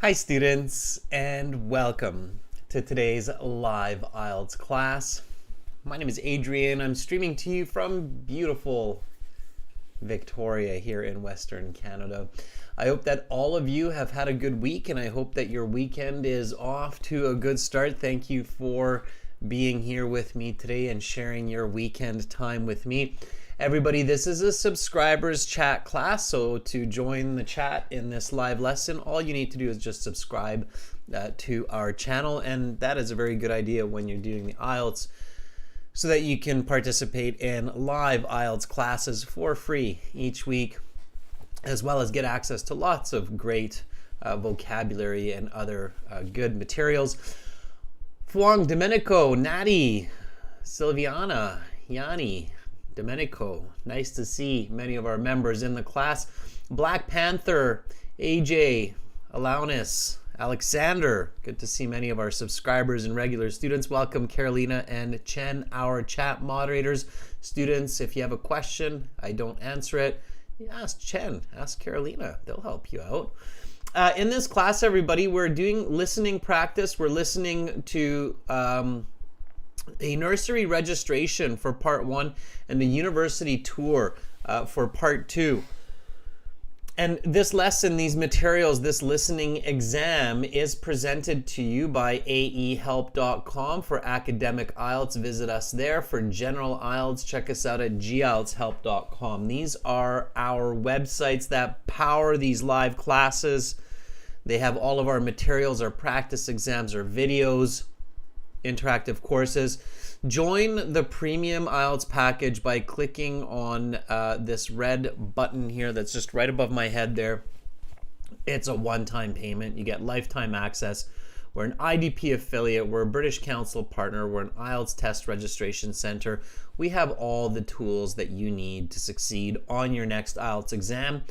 Hi students, and welcome to today's live IELTS class. My name is Adrian. I'm streaming to you from beautiful Victoria here in Western Canada. I hope that all of you have had a good week, and I hope that your weekend is off to a good start. Thank you for being here with me today and sharing your weekend time with me. Everybody, this is a subscribers chat class, so to join the chat in this live lesson, all you need to do is just subscribe to our channel, and that is a very good idea when you're doing the IELTS, so that you can participate in live IELTS classes for free each week, as well as get access to lots of great vocabulary and other good materials. Fuang, Domenico, Natty, Silviana, Yanni, Domenico, nice to see many of our members in the class. Black Panther, AJ, Alaunis, Alexander, good to see many of our subscribers and regular students. Welcome Carolina and Chen, our chat moderators. Students, if you have a question, I don't answer it, ask Chen, ask Carolina, they'll help you out. In this class, everybody, we're doing listening practice. We're listening to a nursery registration for part 1 and a university tour for part 2. And this lesson, these materials, this listening exam is presented to you by aehelp.com. For academic IELTS, visit us there. For general IELTS, check us out at gieltshelp.com. These are our websites that power these live classes. They have all of our materials, our practice exams, our videos, interactive courses. Join the premium IELTS package by clicking on this red button here that's just right above my head there. It's a one-time payment. You get lifetime access. We're an IDP affiliate. We're a British Council partner. We're an IELTS test registration center. We have all the tools that you need to succeed on your next IELTS exam.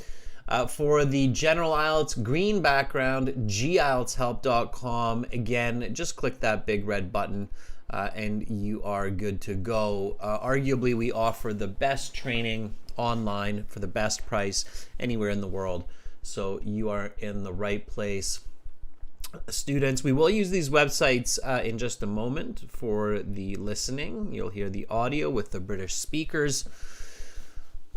For the general IELTS green background, gieltshelp.com. Again, just click that big red button and you are good to go. Arguably, we offer the best training online for the best price anywhere in the world. So you are in the right place. Students, we will use these websites in just a moment for the listening. You'll hear the audio with the British speakers.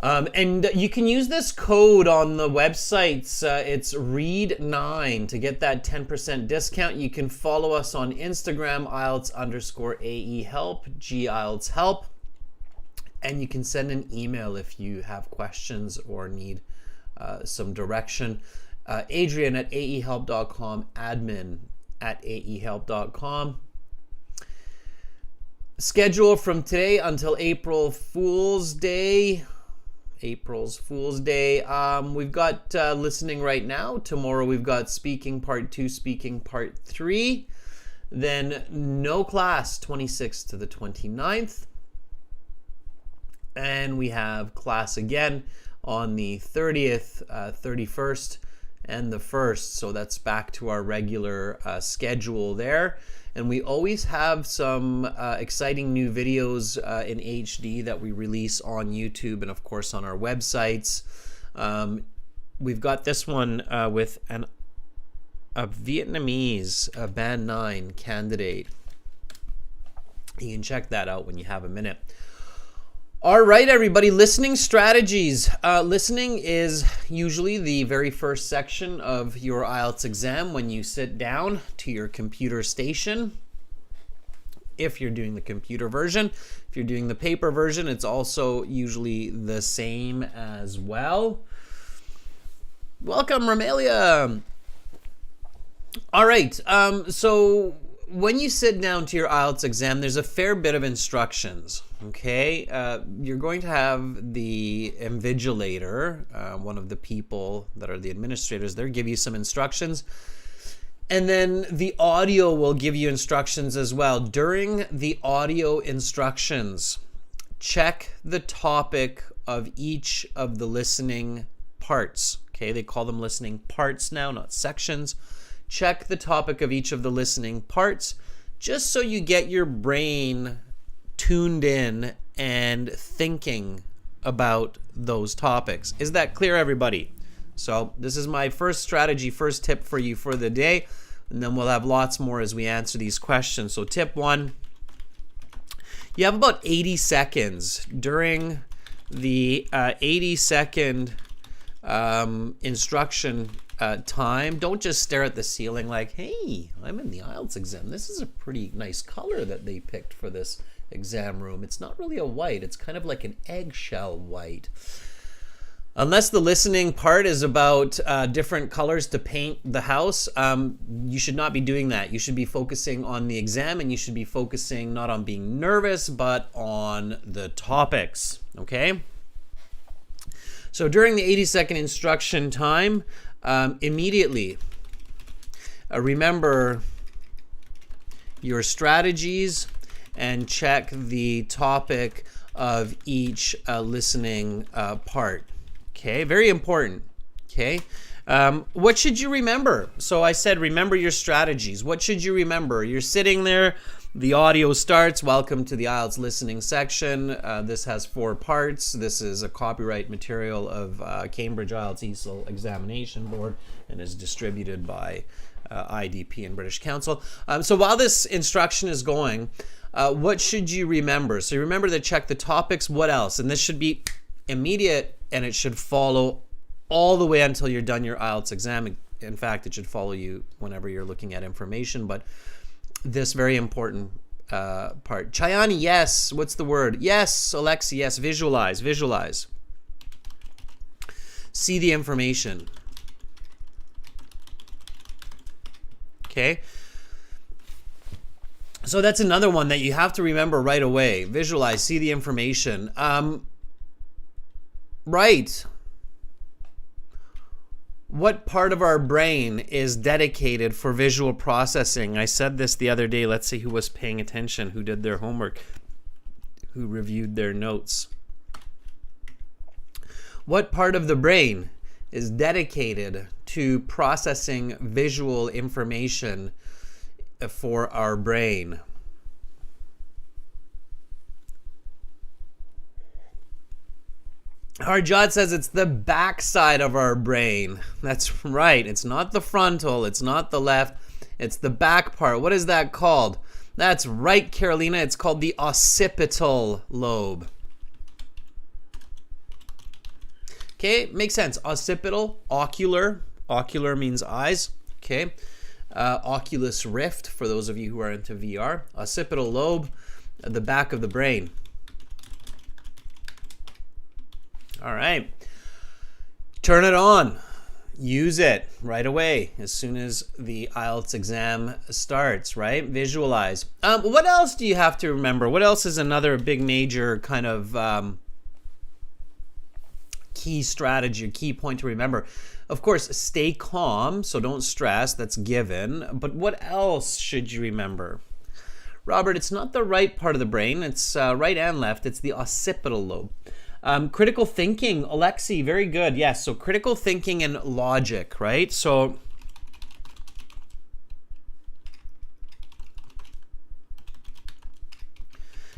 And you can use this code on the websites. It's READ9 to get that 10% discount. You can follow us on Instagram, IELTS_AEHelp, GIELTSHelp. And you can send an email if you have questions or need some direction. Adrian at aehelp.com, admin at aehelp.com. Schedule from today until April Fool's Day. April's Fool's Day. We've got listening right now. Tomorrow we've got speaking part 2, speaking part 3. Then no class 26th to the 29th. And we have class again on the 30th, 31st, and the 1st. So that's back to our regular schedule there. And we always have some exciting new videos in HD that we release on YouTube and, of course, on our websites. We've got this one with a Vietnamese Band 9 candidate. You can check that out when you have a minute. All right, everybody, listening strategies. Listening is usually the very first section of your IELTS exam when you sit down to your computer station. If you're doing the computer version, if you're doing the paper version, it's also usually the same as well. Welcome, Romelia. All right, so when you sit down to your IELTS exam, there's a fair bit of instructions, okay? You're going to have the invigilator, one of the people that are the administrators there, give you some instructions. And then the audio will give you instructions as well. During the audio instructions, check the topic of each of the listening parts, okay? They call them listening parts now, not sections. Check the topic of each of the listening parts just so you get your brain tuned in and thinking about those topics. Is that clear, everybody? So this is my first strategy, first tip for you for the day. And then we'll have lots more as we answer these questions. So tip 1, you have about 80 seconds. During the 80-second instruction time, don't just stare at the ceiling like, hey, I'm in the IELTS exam. This is a pretty nice color that they picked for this exam room. It's not really a white. It's kind of like an eggshell white. Unless the listening part is about different colors to paint the house, you should not be doing that. You should be focusing on the exam, and you should be focusing not on being nervous, but on the topics, okay? So during the 80-second instruction time, immediately remember your strategies and check the topic of each listening part. Okay, very important. Okay, what should you remember? So I said remember your strategies. What should you remember? You're sitting there, the audio starts. Welcome to the IELTS listening section. This has 4 parts. This is a copyright material of Cambridge IELTS ESOL Examination Board and is distributed by IDP and British Council. So while this instruction is going, what should you remember? So you remember to check the topics. What else? And this should be immediate, and it should follow all the way until you're done your IELTS exam. In fact, it should follow you whenever you're looking at information, but this very important part. Chayani, yes. What's the word? Yes. Alexi, yes. Visualize, visualize. See the information. Okay. So that's another one that you have to remember right away. Visualize, see the information. Right. What part of our brain is dedicated for visual processing? I said this the other day. Let's see who was paying attention, who did their homework, who reviewed their notes. What part of the brain is dedicated to processing visual information for our brain? Harjad says it's the back side of our brain. That's right. It's not the frontal. It's not the left. It's the back part. What is that called? That's right, Carolina. It's called the occipital lobe. Okay, makes sense. Occipital, ocular. Ocular means eyes. Okay. Oculus rift, for those of you who are into VR. Occipital lobe, the back of the brain. All right, turn it on. Use it right away as soon as the IELTS exam starts, right? Visualize. What else do you have to remember? What else is another big major kind of key strategy, key point to remember? Of course, stay calm, so don't stress, that's given. But what else should you remember? Robert, it's not the right part of the brain. It's right and left. It's the occipital lobe. Critical thinking, Alexi, very good. Yes, so critical thinking and logic, right? So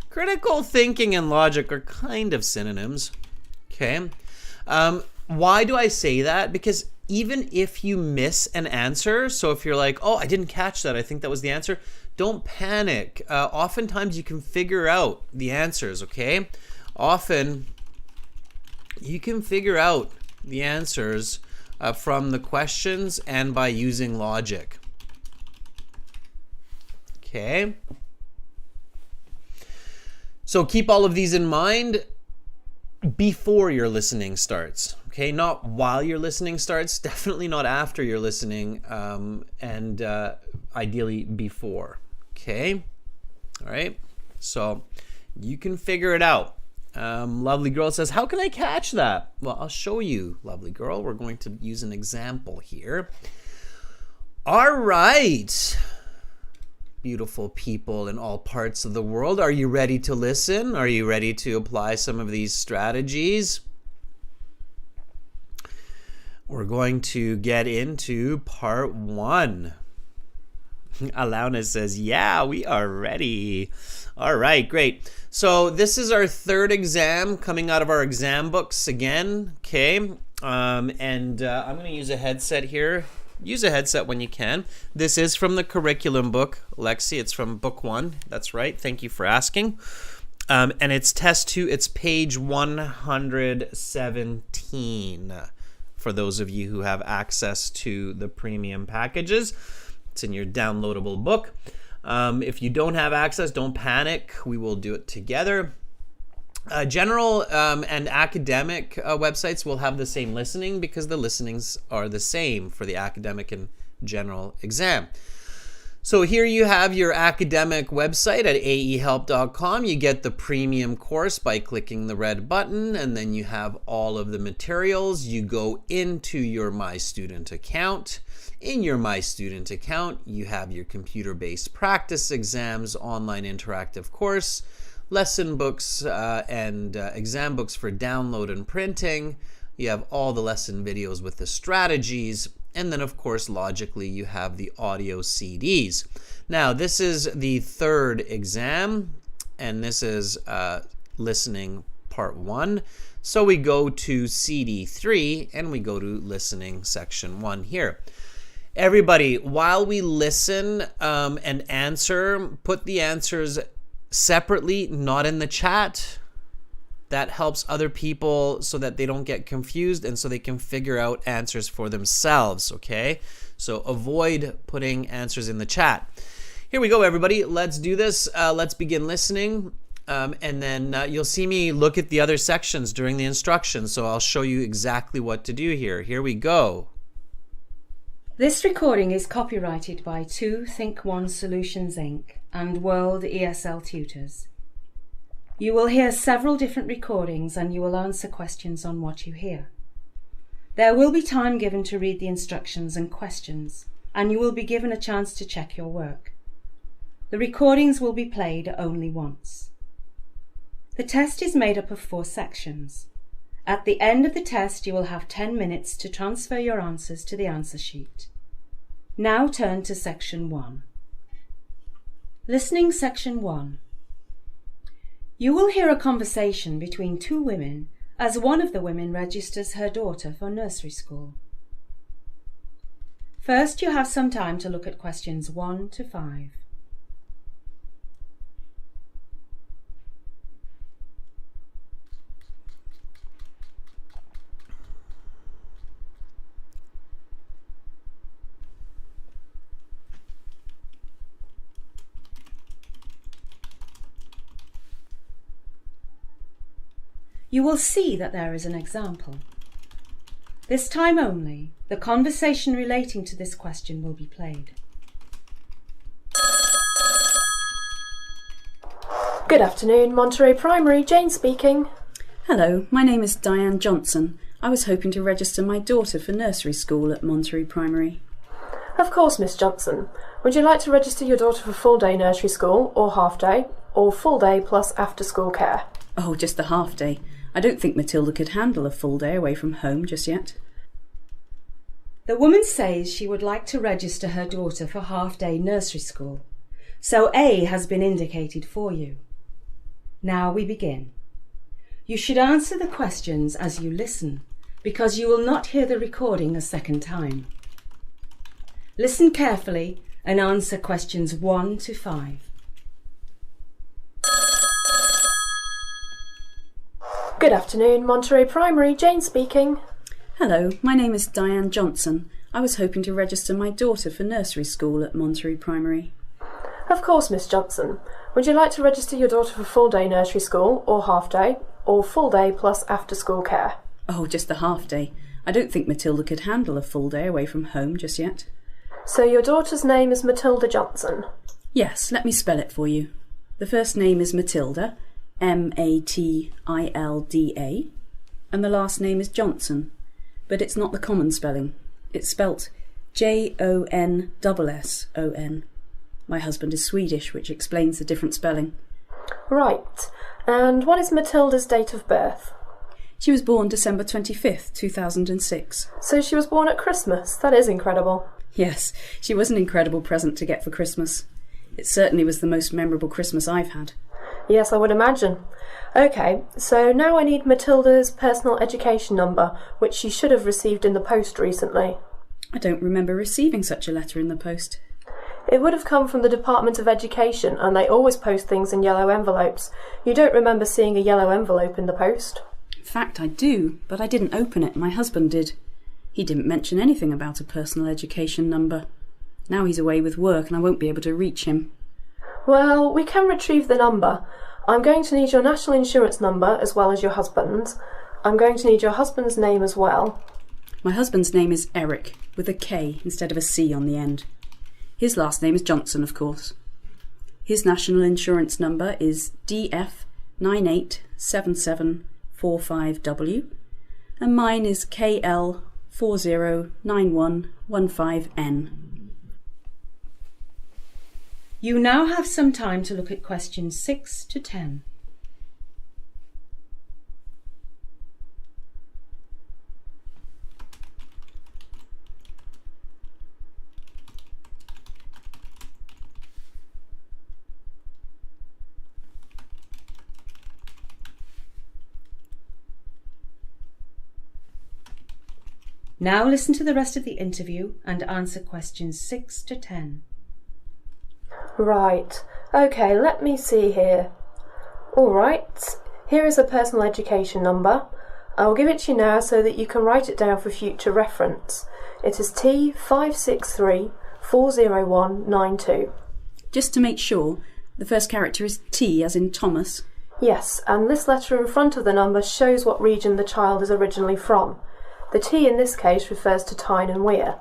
critical thinking and logic are kind of synonyms, okay? Why do I say that? Because even if you miss an answer, so if you're like, oh, I didn't catch that, I think that was the answer, don't panic. Oftentimes you can figure out the answers, okay? Often you can figure out the answers from the questions and by using logic. Okay. So keep all of these in mind before your listening starts. Okay, not while your listening starts, definitely not after your listening, and ideally before. Okay. All right. So you can figure it out. Lovely girl says, how can I catch that? Well, I'll show you, lovely girl. We're going to use an example here. All right, beautiful people in all parts of the world. Are you ready to listen? Are you ready to apply some of these strategies? We're going to get into part 1. Alauna says, yeah, we are ready. All right, great. So this is our 3rd exam coming out of our exam books again, okay? I'm going to use a headset here. Use a headset when you can. This is from the curriculum book, Lexi. It's from book 1. That's right. Thank you for asking. And it's test 2. It's page 117 for those of you who have access to the premium packages. It's in your downloadable book. If you don't have access, don't panic. We will do it together. General and academic websites will have the same listening because the listenings are the same for the academic and general exam. So here you have your academic website at aehelp.com. You get the premium course by clicking the red button, and then you have all of the materials. You go into your My Student account. In your My Student account, you have your computer-based practice exams, online interactive course, lesson books and exam books for download and printing. You have all the lesson videos with the strategies. And then, of course, logically, you have the audio CDs. Now, this is the third exam, and this is listening part 1. So we go to CD 3, and we go to listening section 1 here. Everybody, while we listen and answer, put the answers separately, not in the chat. That helps other people so that they don't get confused and so they can figure out answers for themselves, okay? So avoid putting answers in the chat. Here we go, everybody. Let's do this. Let's begin listening. And then you'll see me look at the other sections during the instructions. So I'll show you exactly what to do here. Here we go. This recording is copyrighted by 2 Think One Solutions Inc. and World ESL Tutors. You will hear several different recordings and you will answer questions on what you hear. There will be time given to read the instructions and questions, and you will be given a chance to check your work. The recordings will be played only once. The test is made up of 4 sections. At the end of the test, you will have 10 minutes to transfer your answers to the answer sheet. Now turn to section 1. Listening section 1. You will hear a conversation between 2 women as one of the women registers her daughter for nursery school. First, you have some time to look at questions 1 to 5. You will see that there is an example. This time only, the conversation relating to this question will be played. Good afternoon, Monterey Primary, Jane speaking. Hello, my name is Diane Johnson. I was hoping to register my daughter for nursery school at Monterey Primary. Of course, Miss Johnson. Would you like to register your daughter for full-day nursery school, or half-day, or full-day plus after-school care? Oh, just the half-day. I don't think Matilda could handle a full day away from home just yet. The woman says she would like to register her daughter for half-day nursery school, so A has been indicated for you. Now we begin. You should answer the questions as you listen, because you will not hear the recording a second time. Listen carefully and answer questions 1 to 5. Good afternoon, Monterey Primary, Jane speaking. Hello, my name is Diane Johnson. I was hoping to register my daughter for nursery school at Monterey Primary. Of course, Miss Johnson. Would you like to register your daughter for full-day nursery school, or half-day, or full-day plus after-school care? Oh, just the half-day. I don't think Matilda could handle a full day away from home just yet. So your daughter's name is Matilda Johnson? Yes, let me spell it for you. The first name is Matilda, Matilda, and the last name is Johnson, but it's not the common spelling. It's spelt Jonsson. My husband is Swedish, which explains the different spelling. Right. And what is Matilda's date of birth? She was born December 25th, 2006. So she was born at Christmas. That is incredible. Yes, she was an incredible present to get for Christmas. It certainly was the most memorable Christmas I've had. Yes, I would imagine. Okay, so now I need Matilda's personal education number, which she should have received in the post recently. I don't remember receiving such a letter in the post. It would have come from the Department of Education, and they always post things in yellow envelopes. You don't remember seeing a yellow envelope in the post? In fact, I do, but I didn't open it. My husband did. He didn't mention anything about a personal education number. Now he's away with work and I won't be able to reach him. Well, we can retrieve the number. I'm going to need your national insurance number as well as your husband's. I'm going to need your husband's name as well. My husband's name is Eric, with a K instead of a C on the end. His last name is Johnson, of course. His national insurance number is DF987745W, and mine is KL409115N. You now have some time to look at questions 6 to 10. Now listen to the rest of the interview and answer questions 6 to 10. Right, okay, let me see here. Alright, here is a personal education number. I'll give it to you now so that you can write it down for future reference. It is T56340192. Just to make sure, the first character is T as in Thomas. Yes, and this letter in front of the number shows what region the child is originally from. The T in this case refers to Tyne and Wear.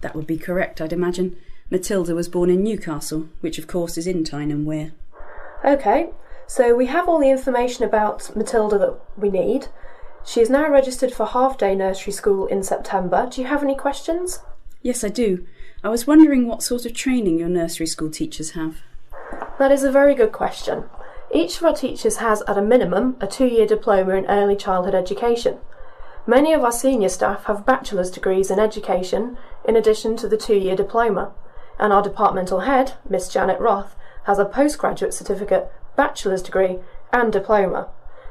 That would be correct, I'd imagine. Matilda was born in Newcastle, which of course is in Tyne and Wear. Okay, so we have all the information about Matilda that we need. She is now registered for half-day nursery school in September. Do you have any questions? Yes, I do. I was wondering what sort of training your nursery school teachers have. That is a very good question. Each of our teachers has, at a minimum, a 2-year diploma in early childhood education. Many of our senior staff have bachelor's degrees in education in addition to the 2-year diploma. And our departmental head, Miss Janet Roth, has a postgraduate certificate, bachelor's degree and diploma.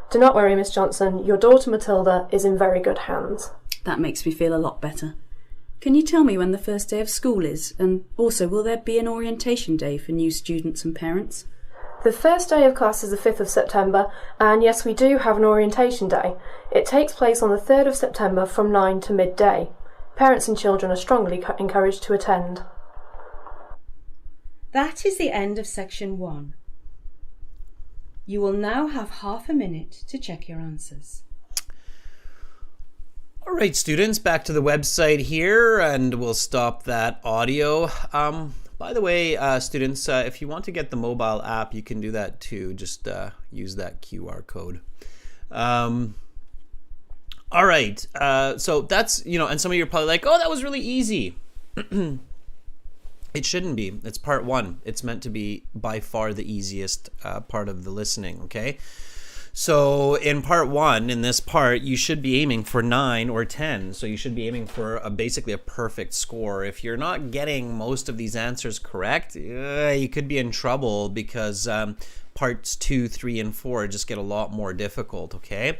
Do not worry, Miss Johnson, your daughter Matilda is in very good hands. That makes me feel a lot better. Can you tell me when the first day of school is? And also, will there be an orientation day for new students and parents? The first day of class is the 5th of September, and yes, we do have an orientation day. It takes place on the 3rd of September from 9 to midday. Parents and children are strongly encouraged to attend. That is the end of section 1. You will now have half a minute to check your answers. All right, students, back to the website here, and we'll stop that audio. By the way, students, if you want to get the mobile app, you can do that too. Just use that QR code. All right, so that's, and some of you are probably like, oh, that was really easy. It shouldn't be. It's part 1. It's meant to be by far the easiest part of the listening, okay? So in part 1, in this part, you should be aiming for 9 or 10. So you should be aiming for basically a perfect score. If you're not getting most of these answers correct, you could be in trouble because parts 2, 3, and 4 just get a lot more difficult, okay?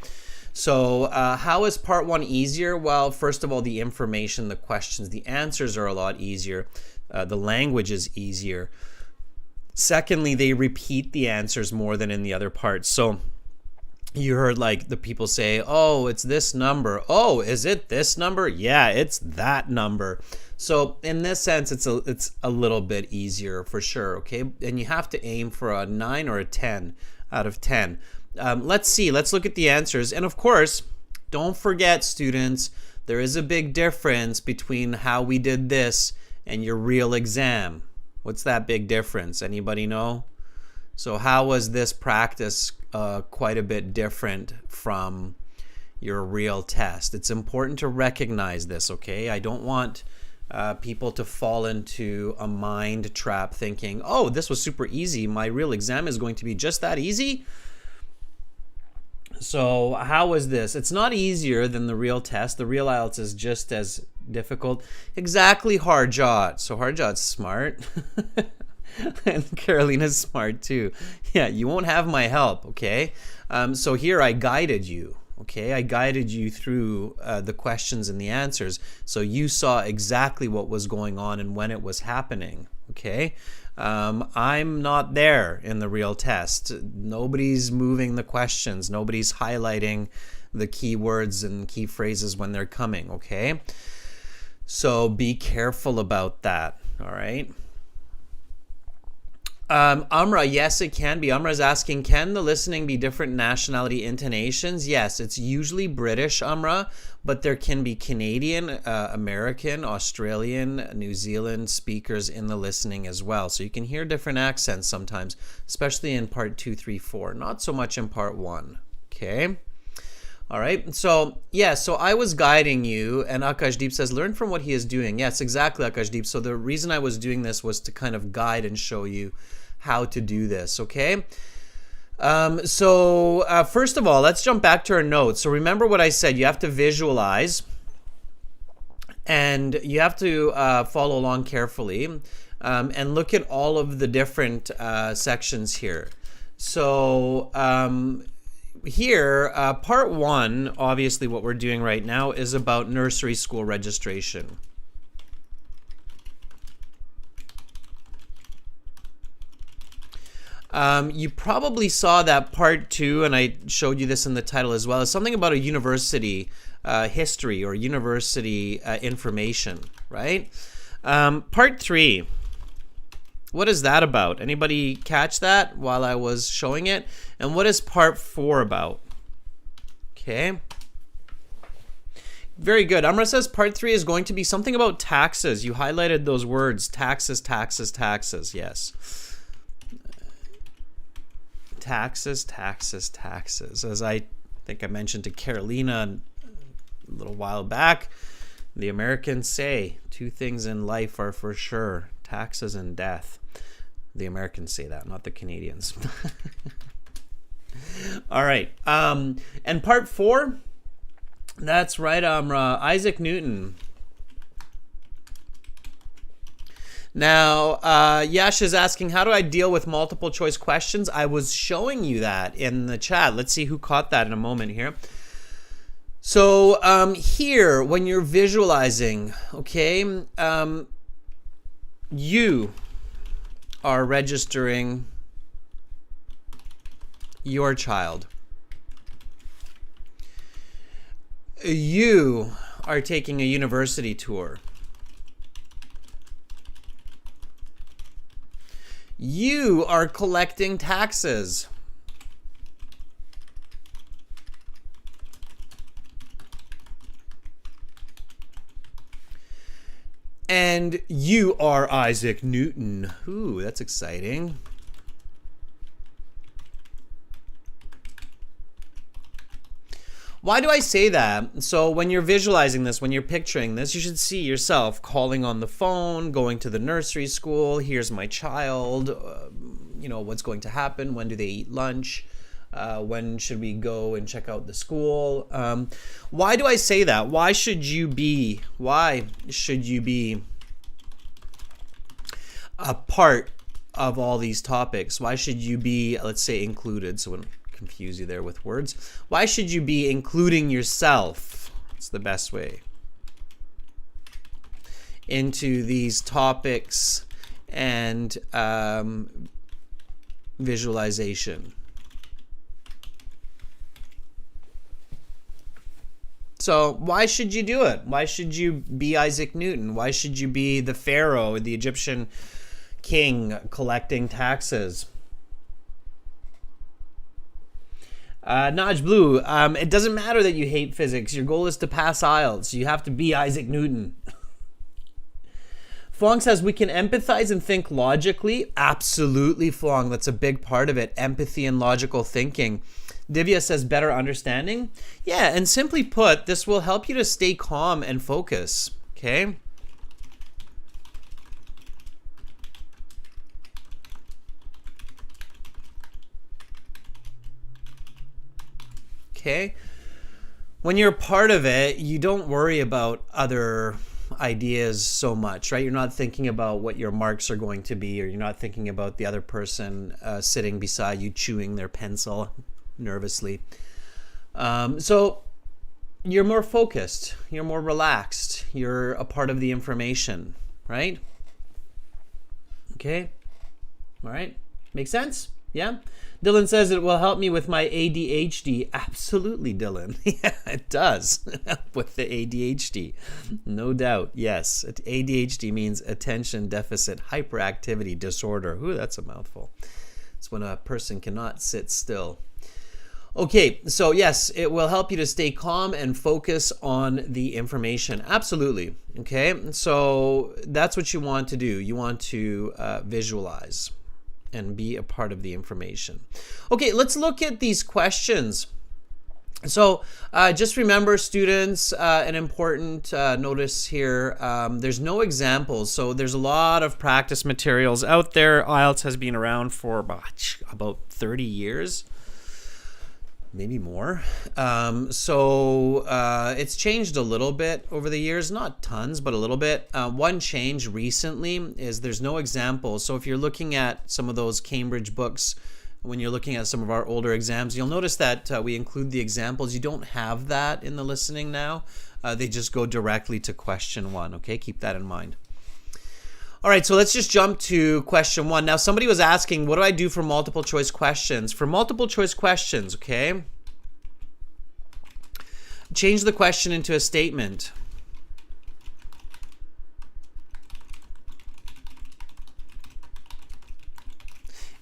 So how is part 1 easier? Well, first of all, the information, the questions, the answers are a lot easier. The language is easier. Secondly, they repeat the answers more than in the other parts. So you heard like the people say, oh, it's this number. Oh, is it this number? Yeah, it's that number. So in this sense, it's a little bit easier for sure, okay? And you have to aim for a 9 or a 10 out of 10. Let's see. Let's look at the answers. And of course, don't forget, students, there is a big difference between how we did this and your real exam. What's that big difference? Anybody know? So how was this practice quite a bit different from your real test? It's important to recognize this, okay? I don't want people to fall into a mind trap thinking, oh, this was super easy. My real exam is going to be just that easy. So how was this? It's not easier than the real test. The real IELTS is just as difficult. Exactly, Harjot. So Harjot's smart. And Carolina's smart too. Yeah, you won't have my help, okay? So here I guided you, okay? I guided you through the questions and the answers, so you saw exactly what was going on and when it was happening, okay? I'm not there in the real test. Nobody's moving the questions. Nobody's highlighting the key words and key phrases when they're coming, okay? So be careful about that, all right? Amra, yes, it can be. Amra's asking, can the listening be different nationality intonations? Yes, it's usually British, Amra, but there can be Canadian, American, Australian, New Zealand speakers in the listening as well. So you can hear different accents sometimes, especially in part 2, 3, 4. Not so much in part 1, okay? All right, so yeah, so I was guiding you, and Akashdeep says, learn from what he is doing. Yes, exactly, Akashdeep. So the reason I was doing this was to kind of guide and show you how to do this, okay? First of all, let's jump back to our notes. So remember what I said, you have to visualize, and you have to follow along carefully, and look at all of the different sections here. So, here, part 1, obviously what we're doing right now is about nursery school registration. You probably saw that part 2, and I showed you this in the title as well. It's something about a university history or university information, right? Part 3. What is that about? Anybody catch that while I was showing it? And what is part 4 about? Okay. Very good. Amra says part 3 is going to be something about taxes. You highlighted those words. Taxes, taxes, taxes. Yes. Taxes, taxes, taxes. As I think I mentioned to Carolina a little while back, the Americans say 2 things in life are for sure: taxes and death. The Americans say that, not the Canadians. All right. And part 4, that's right, Isaac Newton. Now, Yash is asking, how do I deal with multiple choice questions? I was showing you that in the chat. Let's see who caught that in a moment here. So here, when you're visualizing, okay, you are registering your child. You are taking a university tour. You are collecting taxes. And you are Isaac Newton. Ooh, that's exciting. Why do I say that? So when you're visualizing this, when you're picturing this, you should see yourself calling on the phone, going to the nursery school. Here's my child. You know, what's going to happen? When do they eat lunch? When should we go and check out the school? Why do I say that? Why should you be a part of all these topics? Why should you be, let's say, included? So when confuse you there with words. Why should you be including yourself? It's the best way into these topics and visualization. So why should you do it? Why should you be Isaac Newton? Why should you be the Pharaoh, the Egyptian king collecting taxes? Naj Blue, it doesn't matter that you hate physics. Your goal is to pass IELTS. You have to be Isaac Newton. Flong says, we can empathize and think logically. Absolutely, Flong. That's a big part of it. Empathy and logical thinking. Divya says, better understanding. Yeah, and simply put, this will help you to stay calm and focus. Okay? Okay? When you're part of it, you don't worry about other ideas so much, right? You're not thinking about what your marks are going to be, or you're not thinking about the other person sitting beside you chewing their pencil nervously. So you're more focused, you're more relaxed, you're a part of the information, right? Okay. All right. Make sense? Yeah. Dylan says it will help me with my ADHD. Absolutely, Dylan. Yeah, it does help with the ADHD. No doubt. Yes. ADHD means attention deficit hyperactivity disorder. Ooh, that's a mouthful. It's when a person cannot sit still. Okay, so yes, it will help you to stay calm and focus on the information. Absolutely. Okay, so that's what you want to do. You want to visualize and be a part of the information. Okay, let's look at these questions. So just remember, students, an important notice here, there's no examples. So there's a lot of practice materials out there. IELTS has been around for about 30 years. Maybe more. So it's changed a little bit over the years, not tons, but a little bit. One change recently is there's no examples. So if you're looking at some of those Cambridge books, when you're looking at some of our older exams, you'll notice that we include the examples. You don't have that in the listening now. They just go directly to question 1. Okay, keep that in mind. All right, so let's just jump to question 1. Now, somebody was asking, what do I do for multiple choice questions? For multiple choice questions, okay, change the question into a statement.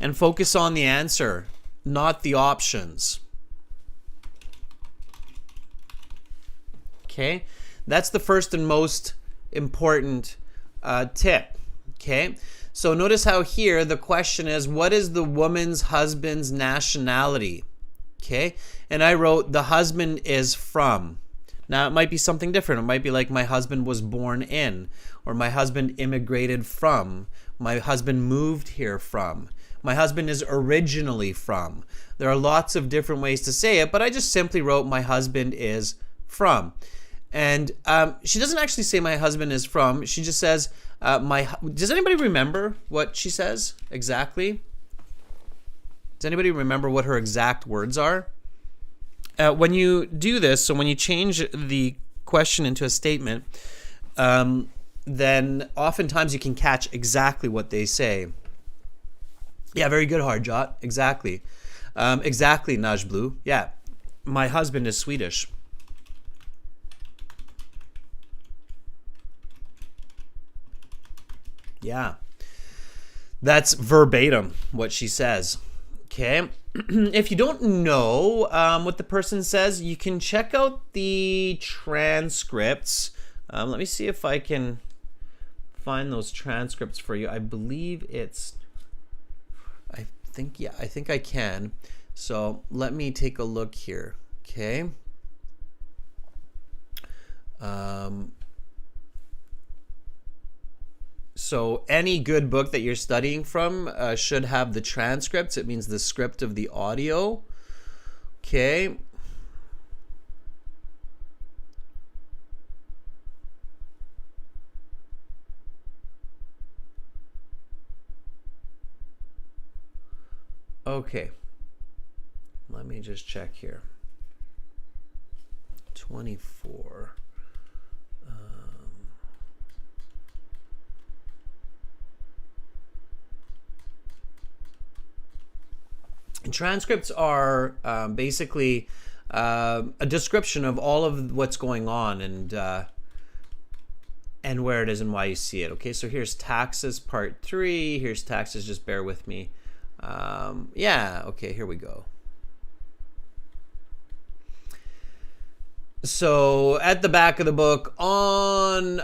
And focus on the answer, not the options. Okay, that's the first and most important tip. Okay, so notice how here the question is, what is the woman's husband's nationality? Okay, and I wrote the husband is from. Now it might be something different. It might be like my husband was born in, or my husband immigrated from, my husband moved here from, my husband is originally from. There are lots of different ways to say it, but I just simply wrote my husband is from. And she doesn't actually say my husband is from. She just says does anybody remember what she says exactly? Does anybody remember what her exact words are? When you do this, so when you change the question into a statement, then oftentimes you can catch exactly what they say. Yeah, very good, Harjot. Exactly. Exactly, Najblu. Yeah, my husband is Swedish. Yeah, that's verbatim what she says. Okay, if you don't know what the person says, you can check out the transcripts. Let me see if I can find those transcripts for you. I believe I think I can. So let me take a look here. Okay. So any good book that you're studying from should have the transcripts. It means the script of the audio. Okay. Okay. Let me just check here. 24. Transcripts are basically a description of all of what's going on and where it is and why you see it. Okay, so here's taxes part 3. Here's taxes, just bear with me. Yeah, okay, here we go. So at the back of the book on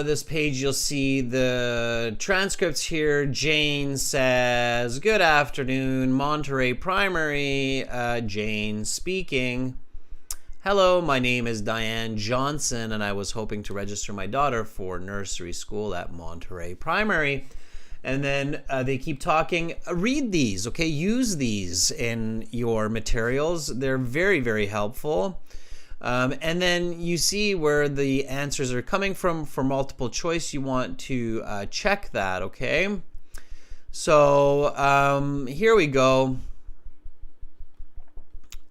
this page, you'll see the transcripts here. Jane says, good afternoon, Monterey Primary. Jane speaking. Hello, my name is Diane Johnson, and I was hoping to register my daughter for nursery school at Monterey Primary. And then they keep talking. Read these, okay? Use these in your materials. They're very, very helpful. And then you see where the answers are coming from for multiple choice. You want to check that, okay? So here we go.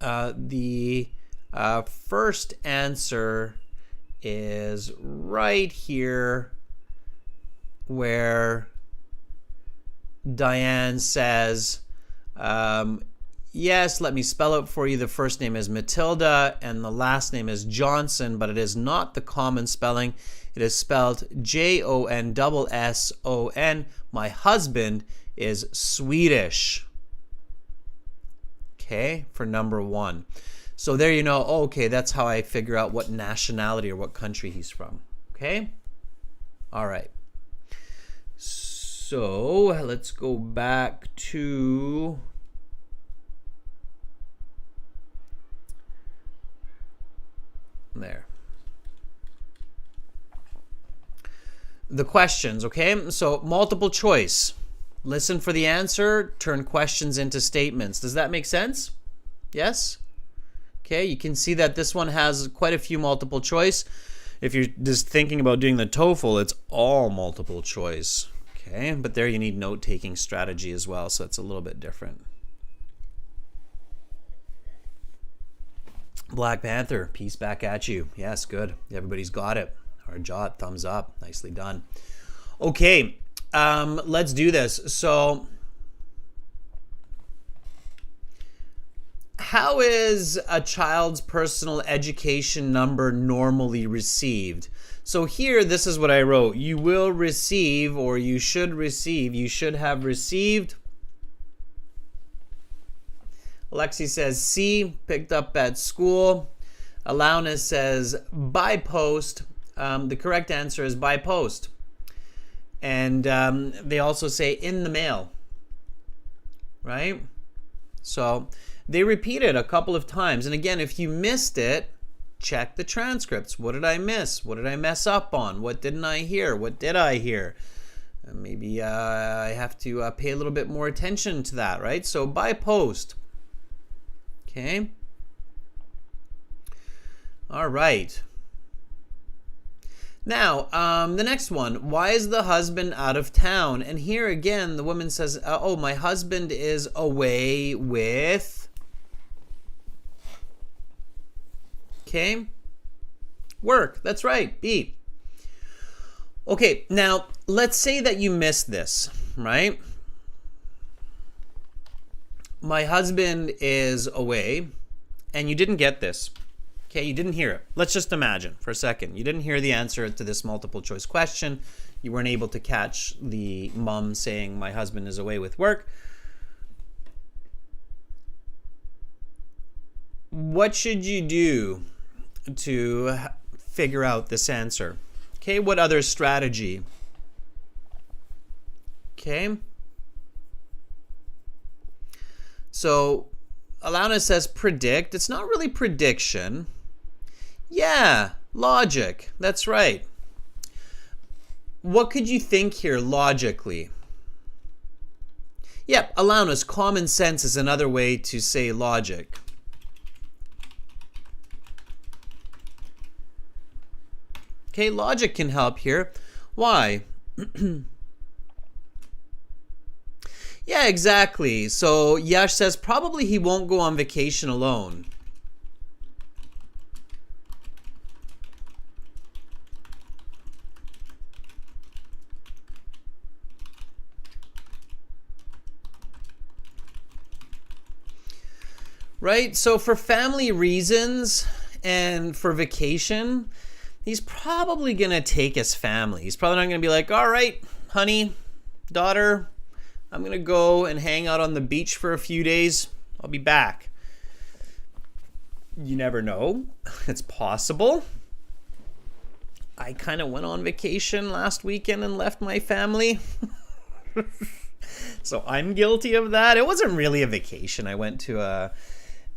The first answer is right here where Diane says, yes, let me spell it for you. The first name is Matilda and the last name is Johnson, but it is not the common spelling. It is spelled JonSson. My husband is Swedish. Okay, for number 1. So there you know, okay, that's how I figure out what nationality or what country he's from. Okay? All right. So let's go back to there. The questions, okay? So multiple choice. Listen for the answer, turn questions into statements. Does that make sense? Yes? Okay, you can see that this one has quite a few multiple choice. If you're just thinking about doing the TOEFL, it's all multiple choice. Okay, but there you need note-taking strategy as well, so it's a little bit different. Black Panther, peace back at you. Yes, good. Everybody's got it. Hard job, thumbs up. Nicely done. Okay, let's do this. So, how is a child's personal education number normally received? So here, this is what I wrote. You will receive, or you should receive. You should have received. Alexi says C, picked up at school. Alauna says by post. The correct answer is by post. And they also say in the mail. Right? So they repeat it a couple of times. And again, if you missed it, check the transcripts. What did I miss? What did I mess up on? What didn't I hear? What did I hear? Maybe I have to pay a little bit more attention to that, right? So by post. Okay. All right. Now, the next one. Why is the husband out of town? And here again, the woman says, oh, my husband is away with... Okay, work. That's right, B. Okay, now let's say that you missed this, right? My husband is away, and you didn't get this. Okay, you didn't hear it. Let's just imagine for a second. You didn't hear the answer to this multiple choice question. You weren't able to catch the mom saying, my husband is away with work. What should you do to figure out this answer? Okay, what other strategy? Okay. So, Alana says predict. It's not really prediction. Yeah, logic. That's right. What could you think here logically? Yep, Alana's common sense is another way to say logic. Okay, logic can help here. Why? Yeah, exactly. So Yash says probably he won't go on vacation alone. Right? So for family reasons and for vacation, he's probably going to take his family. He's probably not going to be like, all right, honey, daughter, I'm going to go and hang out on the beach for a few days. I'll be back. You never know. It's possible. I kind of went on vacation last weekend and left my family. So I'm guilty of that. It wasn't really a vacation. I went to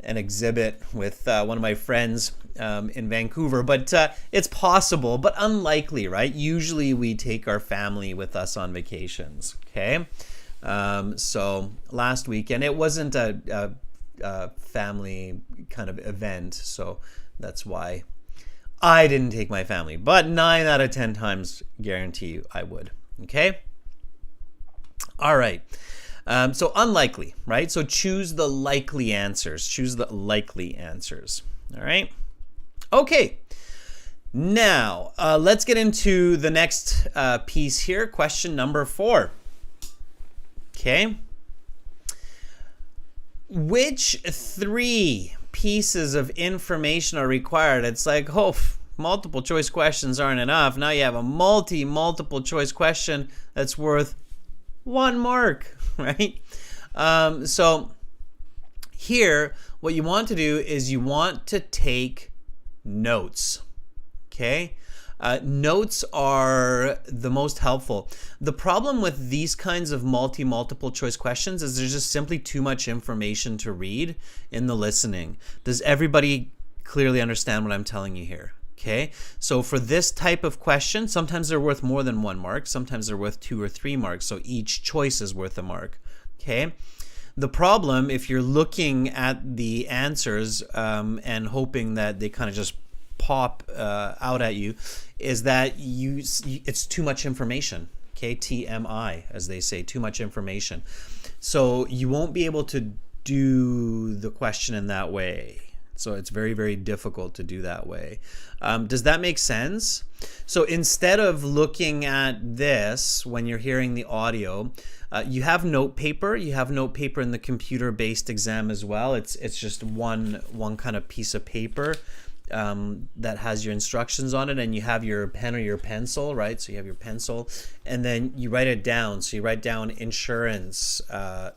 an exhibit with one of my friends in Vancouver, but it's possible, but unlikely, right? Usually we take our family with us on vacations, okay? So last weekend, it wasn't a family kind of event, so That's why I didn't take my family, but 9 out of 10 times guarantee you I would. Okay? All right. So unlikely, right? So choose the likely answers. Choose the likely answers. All right? Okay. Now, let's get into the next piece here. Question number 4. Okay. Which 3 pieces of information are required? It's like, oh, multiple choice questions aren't enough. Now you have a multiple choice question that's worth 1 mark, right? So here, what you want to do is you want to take notes, okay? Notes are the most helpful. The problem with these kinds of multiple choice questions is there's just simply too much information to read in the listening. Does everybody clearly understand what I'm telling you here? Okay, so for this type of question, sometimes they're worth more than 1 mark. Sometimes they're worth 2 or 3 marks. So each choice is worth a mark. Okay. The problem, if you're looking at the answers and hoping that they kind of just pop out at you, is that it's too much information. Okay, TMI, as they say, too much information. So you won't be able to do the question in that way. So it's very, very difficult to do that way. Does that make sense? So instead of looking at this when you're hearing the audio, you have note paper. You have note paper in the computer-based exam as well. It's just one kind of piece of paper that has your instructions on it, and you have your pen or your pencil, right? So you have your pencil, and then you write it down. So you write down insurance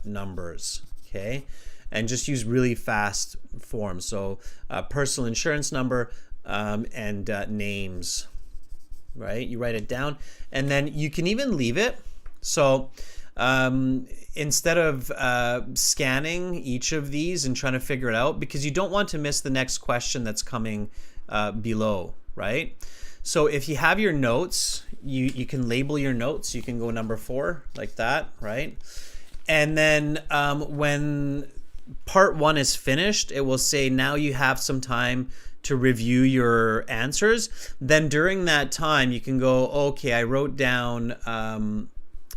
numbers, okay? And just use really fast forms. So personal insurance number and names, right? You write it down, and then you can even leave it. So instead of scanning each of these and trying to figure it out, because you don't want to miss the next question that's coming below, right? So if you have your notes, you can label your notes. You can go number 4 like that, right? And then when part 1 is finished, it will say now you have some time to review your answers. Then during that time, you can go, okay, I wrote down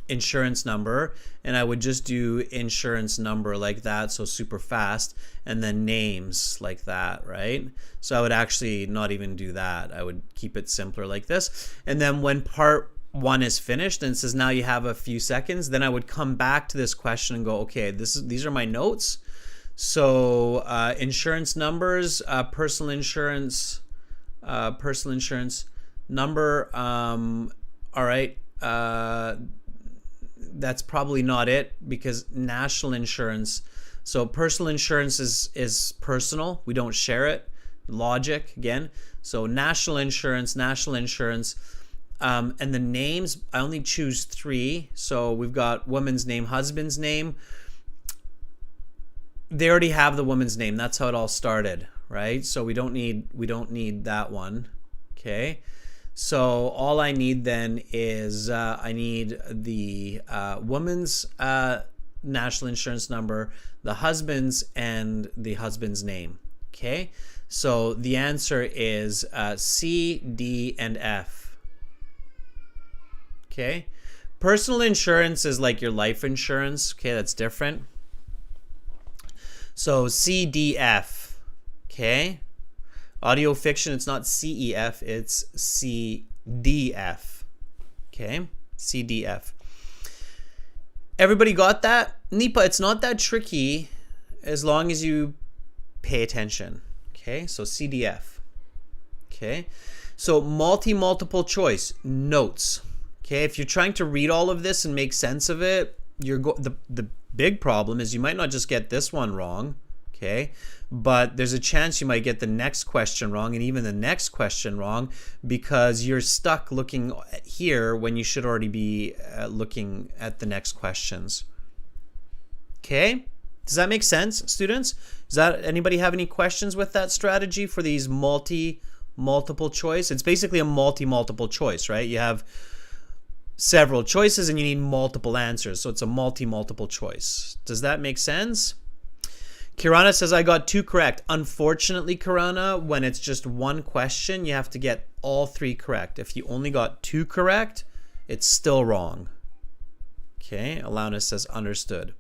insurance number, and I would just do insurance number like that, so super fast, and then names like that, right? So I would actually not even do that. I would keep it simpler like this. And then when part 1 is finished and it says now you have a few seconds, then I would come back to this question and go, okay, these are my notes. So insurance numbers, personal insurance number. All right. That's probably not it, because national insurance. So personal insurance is personal. We don't share it. Logic again. So national insurance. And the names, I only choose 3. So we've got woman's name, husband's name. They already have the woman's name. That's how it all started, right? So we don't need that one. Okay. So all I need then is I need the woman's national insurance number, the husband's, and the husband's name. Okay. So the answer is C, D, and F. Okay. Personal insurance is like your life insurance. Okay, that's different. So C, D, F. Okay. Audio fiction, it's not CEF, it's CDF. Okay. CDF. Everybody got that? Nipa, it's not that tricky as long as you pay attention. Okay. So CDF. Okay. So multiple choice notes. Okay. If you're trying to read all of this and make sense of it, the big problem is you might not just get this one wrong, okay, but there's a chance you might get the next question wrong and even the next question wrong because you're stuck looking here when you should already be looking at the next questions. Okay, does that make sense, students? Anybody have any questions with that strategy for these multiple choice? It's basically a multiple choice, right? You have several choices and you need multiple answers, so it's a multiple choice. Does that make sense? Kirana says, I got 2 correct. Unfortunately, Kirana, when it's just one question, you have to get all 3 correct. If you only got 2 correct, it's still wrong. Okay, Alauna says, understood.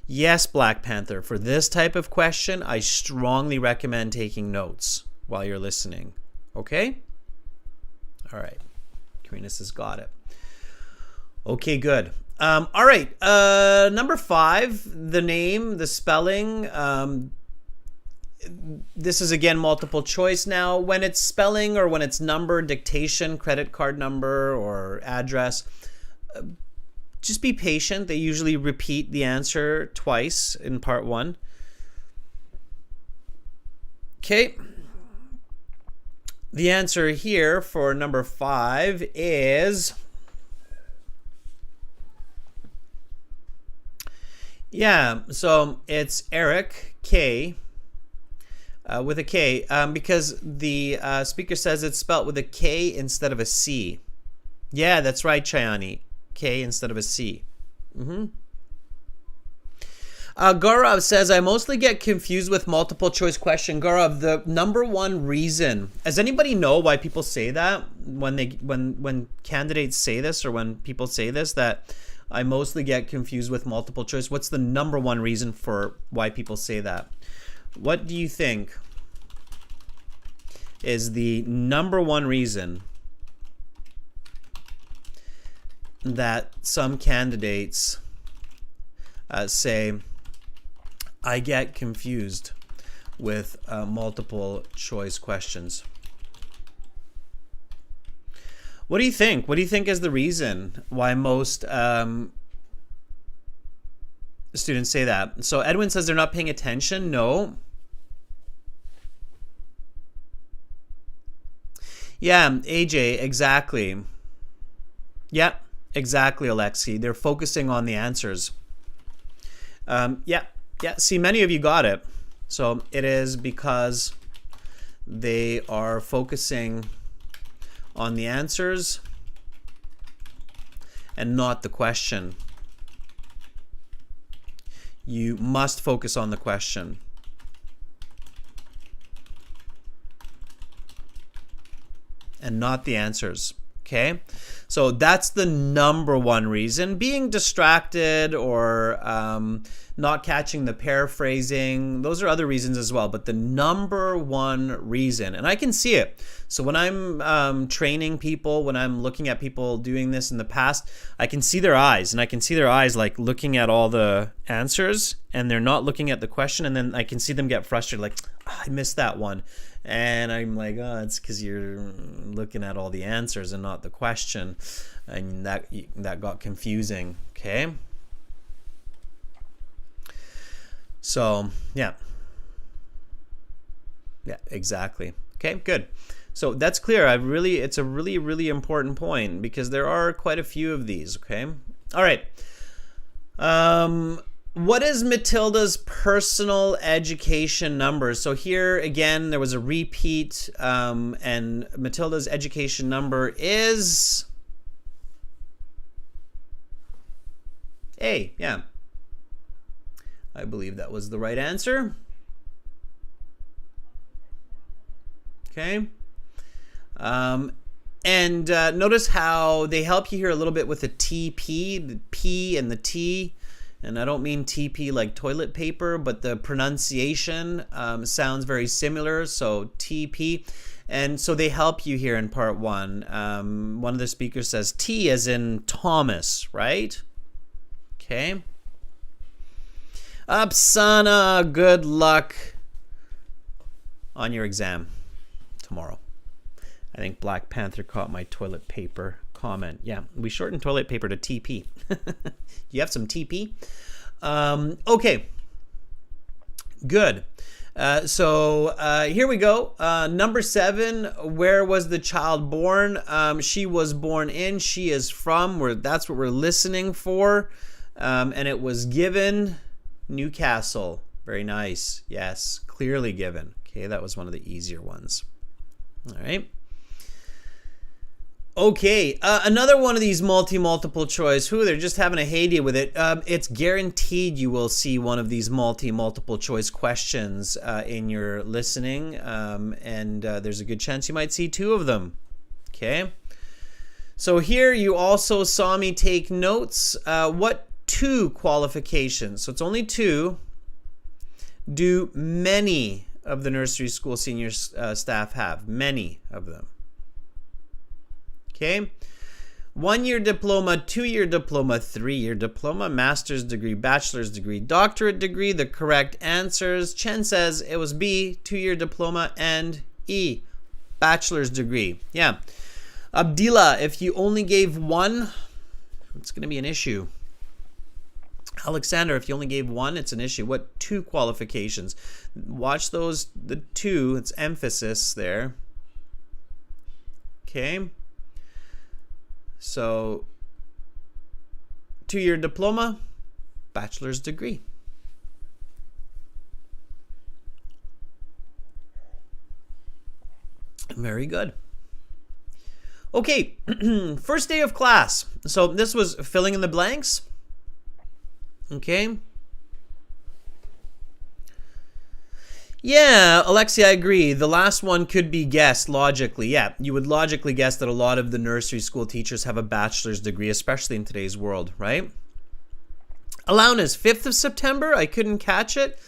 Yes, Black Panther, for this type of question, I strongly recommend taking notes while you're listening. Okay? All right. Karina says, got it. Okay, good. All right. Number 5, the name, the spelling. This is, again, multiple choice now. When it's spelling or when it's number, dictation, credit card number, or address, just be patient. They usually repeat the answer twice in part 1. Okay. The answer here for number 5 is... Yeah, so it's Eric K with a K because the speaker says it's spelt with a K instead of a C. Yeah, that's right, Chayani. K instead of a C. Gaurav says, I mostly get confused with multiple choice question. Gaurav, the number 1 reason, does anybody know why people say that when candidates say this, or when people say this, that I mostly get confused with multiple choice? What's the number 1 reason for why people say that? What do you think is the number 1 reason that some candidates say, I get confused with multiple choice questions? What do you think? What do you think is the reason why most students say that? So Edwin says they're not paying attention. No. Yeah, AJ, exactly. Yeah, exactly, Alexi. They're focusing on the answers. Yeah. See, many of you got it. So it is because they are focusing on the answers and not the question. You must focus on the question. And not the answers. Okay? So that's the number 1 reason. Being distracted or not catching the paraphrasing, those are other reasons as well. But the number 1 reason, and I can see it. So when I'm training people, when I'm looking at people doing this in the past, I can see their eyes. And I can see their eyes like looking at all the answers, and they're not looking at the question. And then I can see them get frustrated, like, oh, I missed that one. And I'm like, oh, it's because you're looking at all the answers and not the question. And that got confusing, okay? So, yeah. Yeah, exactly. Okay, good. So that's clear. It's a really, really important point because there are quite a few of these, okay? All right. What is Matilda's personal education number? So here again, there was a repeat, and Matilda's education number is A. Yeah, I believe that was the right answer. Okay. And notice how they help you here a little bit with the TP, the P and the T. And I don't mean TP like toilet paper, but the pronunciation sounds very similar. So TP. And so they help you here in part 1. One of the speakers says T as in Thomas, right? Okay. Apsana, good luck on your exam tomorrow. I think Black Panther caught my toilet paper comment. Yeah, we shortened toilet paper to TP. You have some TP? Okay, good. So here we go. Number 7, where was the child born? She was born in, she is from, that's what we're listening for. And it was given Newcastle. Very nice. Yes, clearly given. Okay, that was one of the easier ones. All right. Okay, another one of these multiple choice. They're just having a heyday with it. It's guaranteed you will see one of these multiple choice questions in your listening, and there's a good chance you might see two of them. Okay, so here you also saw me take notes. What two qualifications, so it's only two, do many of the nursery school senior staff have? Many of them. Okay, 1-year diploma, 2-year diploma, 3-year diploma, master's degree, bachelor's degree, doctorate degree. The correct answers, Chen says it was B, 2-year diploma, and E, bachelor's degree. Yeah. Abdillah, if you only gave one, it's going to be an issue. Alexander, if you only gave one, it's an issue. What two qualifications? Watch those, the two, it's emphasis there. Okay. So, 2-year diploma, bachelor's degree. Very good. Okay, first day of class. So this was filling in the blanks. Okay. Yeah, Alexia, I agree. The last one could be guessed logically. Yeah, you would logically guess that a lot of the nursery school teachers have a bachelor's degree, especially in today's world, right? Alaunas, 5th of September, I couldn't catch it.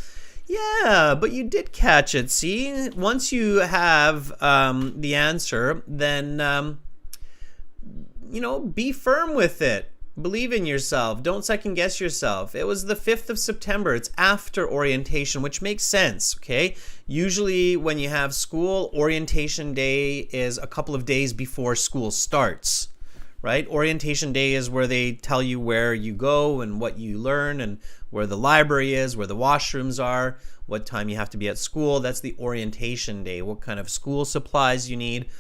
Yeah, but you did catch it, see? Once you have the answer, then, be firm with it. Believe in yourself. Don't second guess yourself. It was the 5th of September. It's after orientation, which makes sense, okay? Usually when you have school, orientation day is a couple of days before school starts, right? Orientation day is where they tell you where you go and what you learn and where the library is, where the washrooms are, what time you have to be at school. That's the orientation day, what kind of school supplies you need.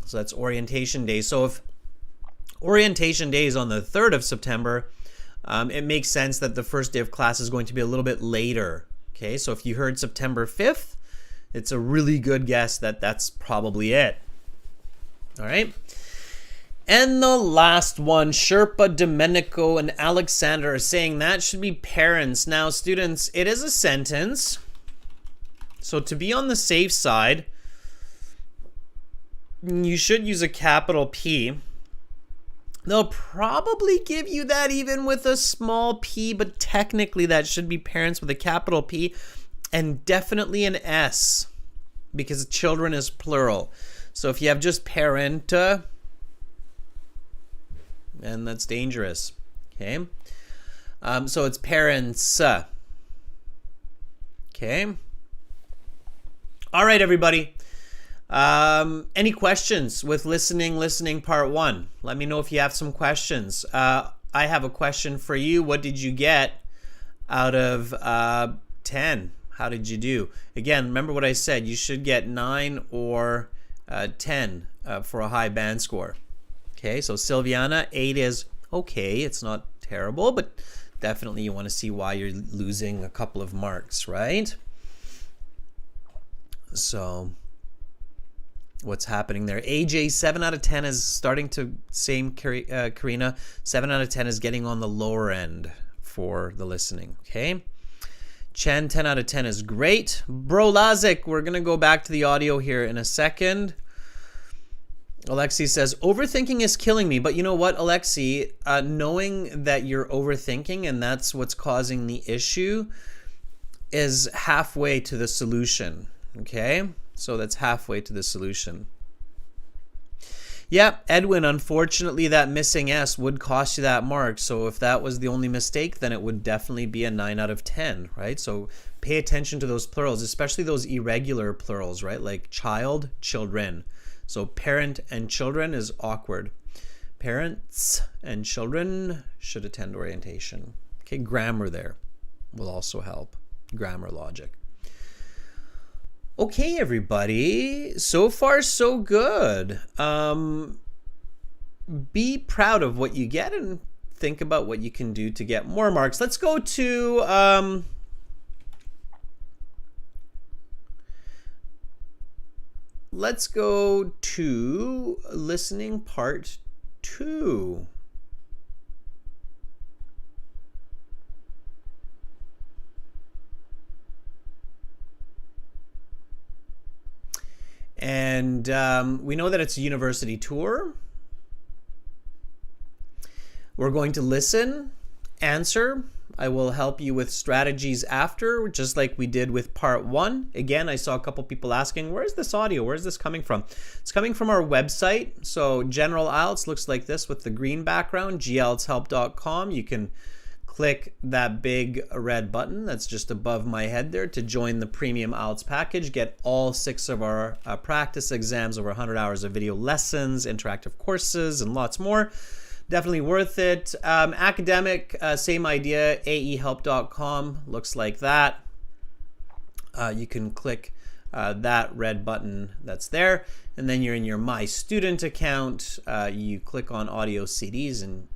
So that's orientation day. So if orientation day is on the 3rd of September, it makes sense that the first day of class is going to be a little bit later. Okay, so if you heard September 5th, it's a really good guess that that's probably it. All right. And the last one, Sherpa, Domenico, and Alexander are saying that should be parents. Now, students, it is a sentence. So to be on the safe side, you should use a capital P. They'll probably give you that even with a small p, but technically that should be parents with a capital P and definitely an S because children is plural. So if you have just parent, and that's dangerous. Okay. So it's parents. Okay. All right, everybody. Any questions with listening part 1? Let me know if you have some questions. I have a question for you. What did you get out of 10? How did you do? Again, remember what I said. You should get 9 or 10 for a high band score. Okay, so Silviana, 8 is okay. It's not terrible, but definitely you want to see why you're losing a couple of marks, right? So what's happening there? AJ, 7 out of 10 is starting to, same Karina, 7 out of 10 is getting on the lower end for the listening, okay? Chen, 10 out of 10 is great. Bro Lazik, we're going to go back to the audio here in a second. Alexi says, overthinking is killing me. But you know what, Alexi? Knowing that you're overthinking and that's what's causing the issue is halfway to the solution, okay? So that's halfway to the solution. Yeah, Edwin, unfortunately that missing S would cost you that mark. So if that was the only mistake, then it would definitely be a 9 out of 10, right? So pay attention to those plurals, especially those irregular plurals, right? Like child, children. So parent and children is awkward. Parents and children should attend orientation. Okay, grammar there will also help. Grammar logic. Okay, everybody. So far, so good. Be proud of what you get and think about what you can do to get more marks. Let's go to let's go to listening part 2. And we know that it's a university tour. We're going to listen, answer. I will help you with strategies after, just like we did with part 1. Again, I saw a couple people asking, where's this audio? Where's this coming from? It's coming from our website. So General IELTS looks like this with the green background, gieltshelp.com. You can click that big red button that's just above my head there to join the premium IELTS package. Get all 6 of our practice exams, over 100 hours of video lessons, interactive courses, and lots more. Definitely worth it. Academic, same idea, aehelp.com, looks like that. You can click that red button that's there, and then you're in your My Student account. You click on audio CDs, and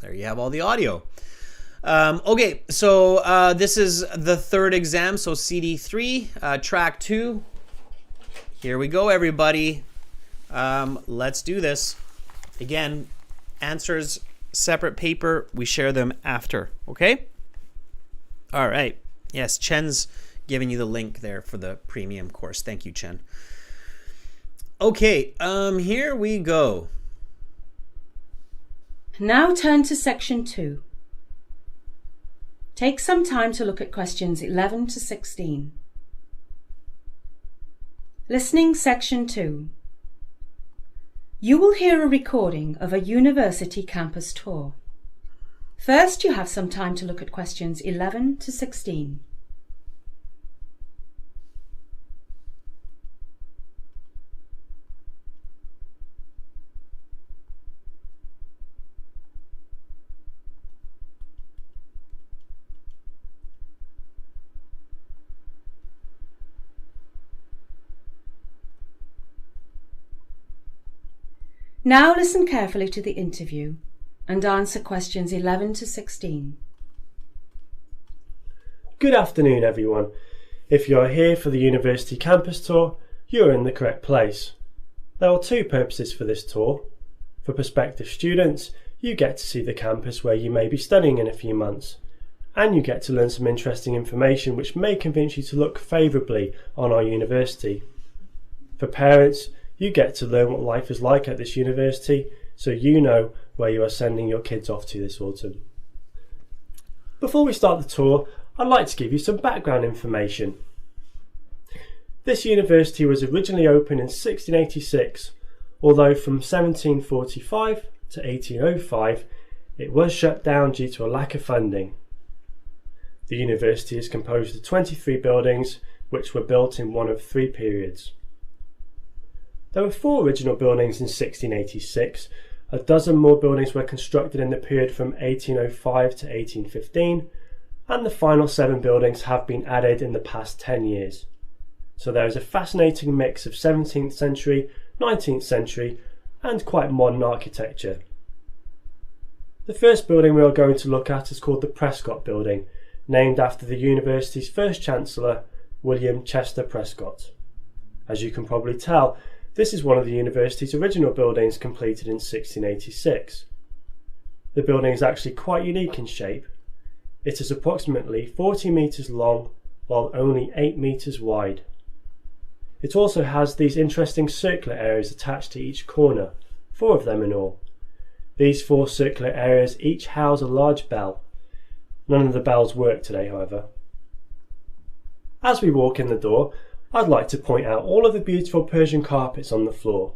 there you have all the audio. Okay, so this is the 3rd exam, so CD3, track 2. Here we go, everybody. Let's do this. Again, answers, separate paper. We share them after, okay? All right. Yes, Chen's giving you the link there for the premium course. Thank you, Chen. Okay, here we go. Now turn to section 2. Take some time to look at questions 11 to 16. Listening section 2. You will hear a recording of a university campus tour. First, you have some time to look at questions 11 to 16. Now listen carefully to the interview and answer questions 11 to 16. Good afternoon, everyone. If you're here for the university campus tour, you're in the correct place. There are 2 purposes for this tour. For prospective students, you get to see the campus where you may be studying in a few months, and you get to learn some interesting information which may convince you to look favourably on our university. For parents, you get to learn what life is like at this university, so you know where you are sending your kids off to this autumn. Before we start the tour, I'd like to give you some background information. This university was originally opened in 1686, although from 1745 to 1805 it was shut down due to a lack of funding. The university is composed of 23 buildings which were built in one of 3 periods. There were 4 original buildings in 1686, a dozen more buildings were constructed in the period from 1805 to 1815, and the final 7 buildings have been added in the past 10 years. So there is a fascinating mix of 17th century, 19th century and quite modern architecture. The first building we are going to look at is called the Prescott Building, named after the university's first chancellor, William Chester Prescott. As you can probably tell, this is one of the university's original buildings completed in 1686. The building is actually quite unique in shape. It is approximately 40 metres long while only 8 metres wide. It also has these interesting circular areas attached to each corner, 4 of them in all. These 4 circular areas each house a large bell. None of the bells work today, however. As we walk in the door, I'd like to point out all of the beautiful Persian carpets on the floor.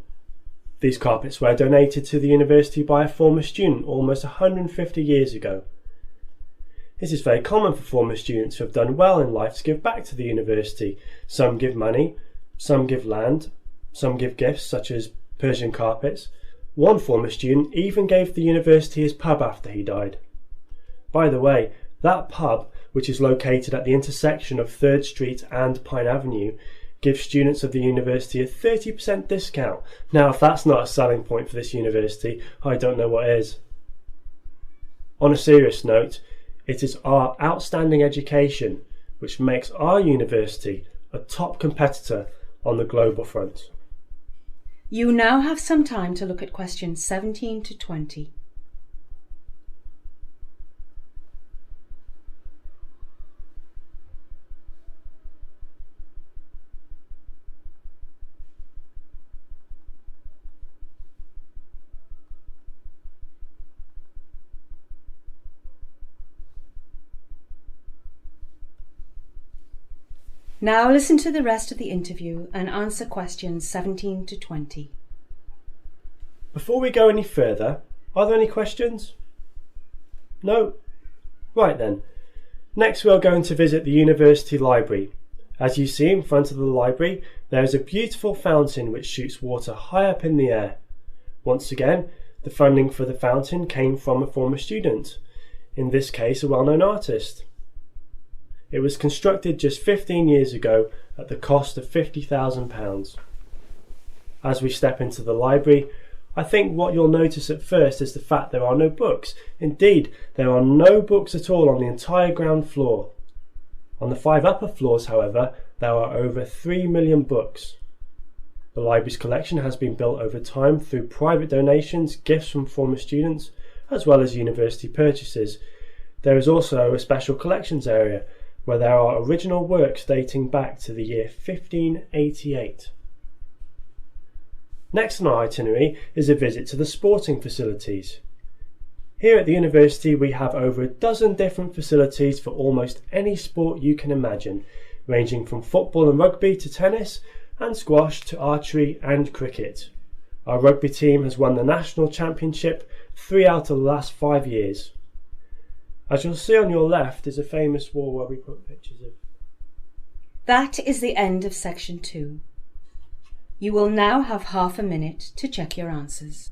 These carpets were donated to the university by a former student almost 150 years ago. It is very common for former students who have done well in life to give back to the university. Some give money, some give land, some give gifts such as Persian carpets. One former student even gave the university his pub after he died. By the way, that pub, which is located at the intersection of 3rd Street and Pine Avenue, gives students of the university a 30% discount. Now, if that's not a selling point for this university, I don't know what is. On a serious note, it is our outstanding education which makes our university a top competitor on the global front. You now have some time to look at questions 17 to 20. Now listen to the rest of the interview and answer questions 17 to 20. Before we go any further, are there any questions? No? Right then. Next we are going to visit the university library. As you see in front of the library, there is a beautiful fountain which shoots water high up in the air. Once again, the funding for the fountain came from a former student, in this case a well-known artist. It was constructed just 15 years ago at the cost of £50,000. As we step into the library, I think what you'll notice at first is the fact there are no books. Indeed, there are no books at all on the entire ground floor. On the 5 upper floors, however, there are over 3 million books. The library's collection has been built over time through private donations, gifts from former students, as well as university purchases. There is also a special collections area where there are original works dating back to the year 1588. Next on our itinerary is a visit to the sporting facilities. Here at the university we have over a dozen different facilities for almost any sport you can imagine, ranging from football and rugby to tennis and squash to archery and cricket. Our rugby team has won the national championship 3 out of the last 5 years. As you'll see on your left is a famous wall where we put pictures of. That is the end of section 2. You will now have half a minute to check your answers.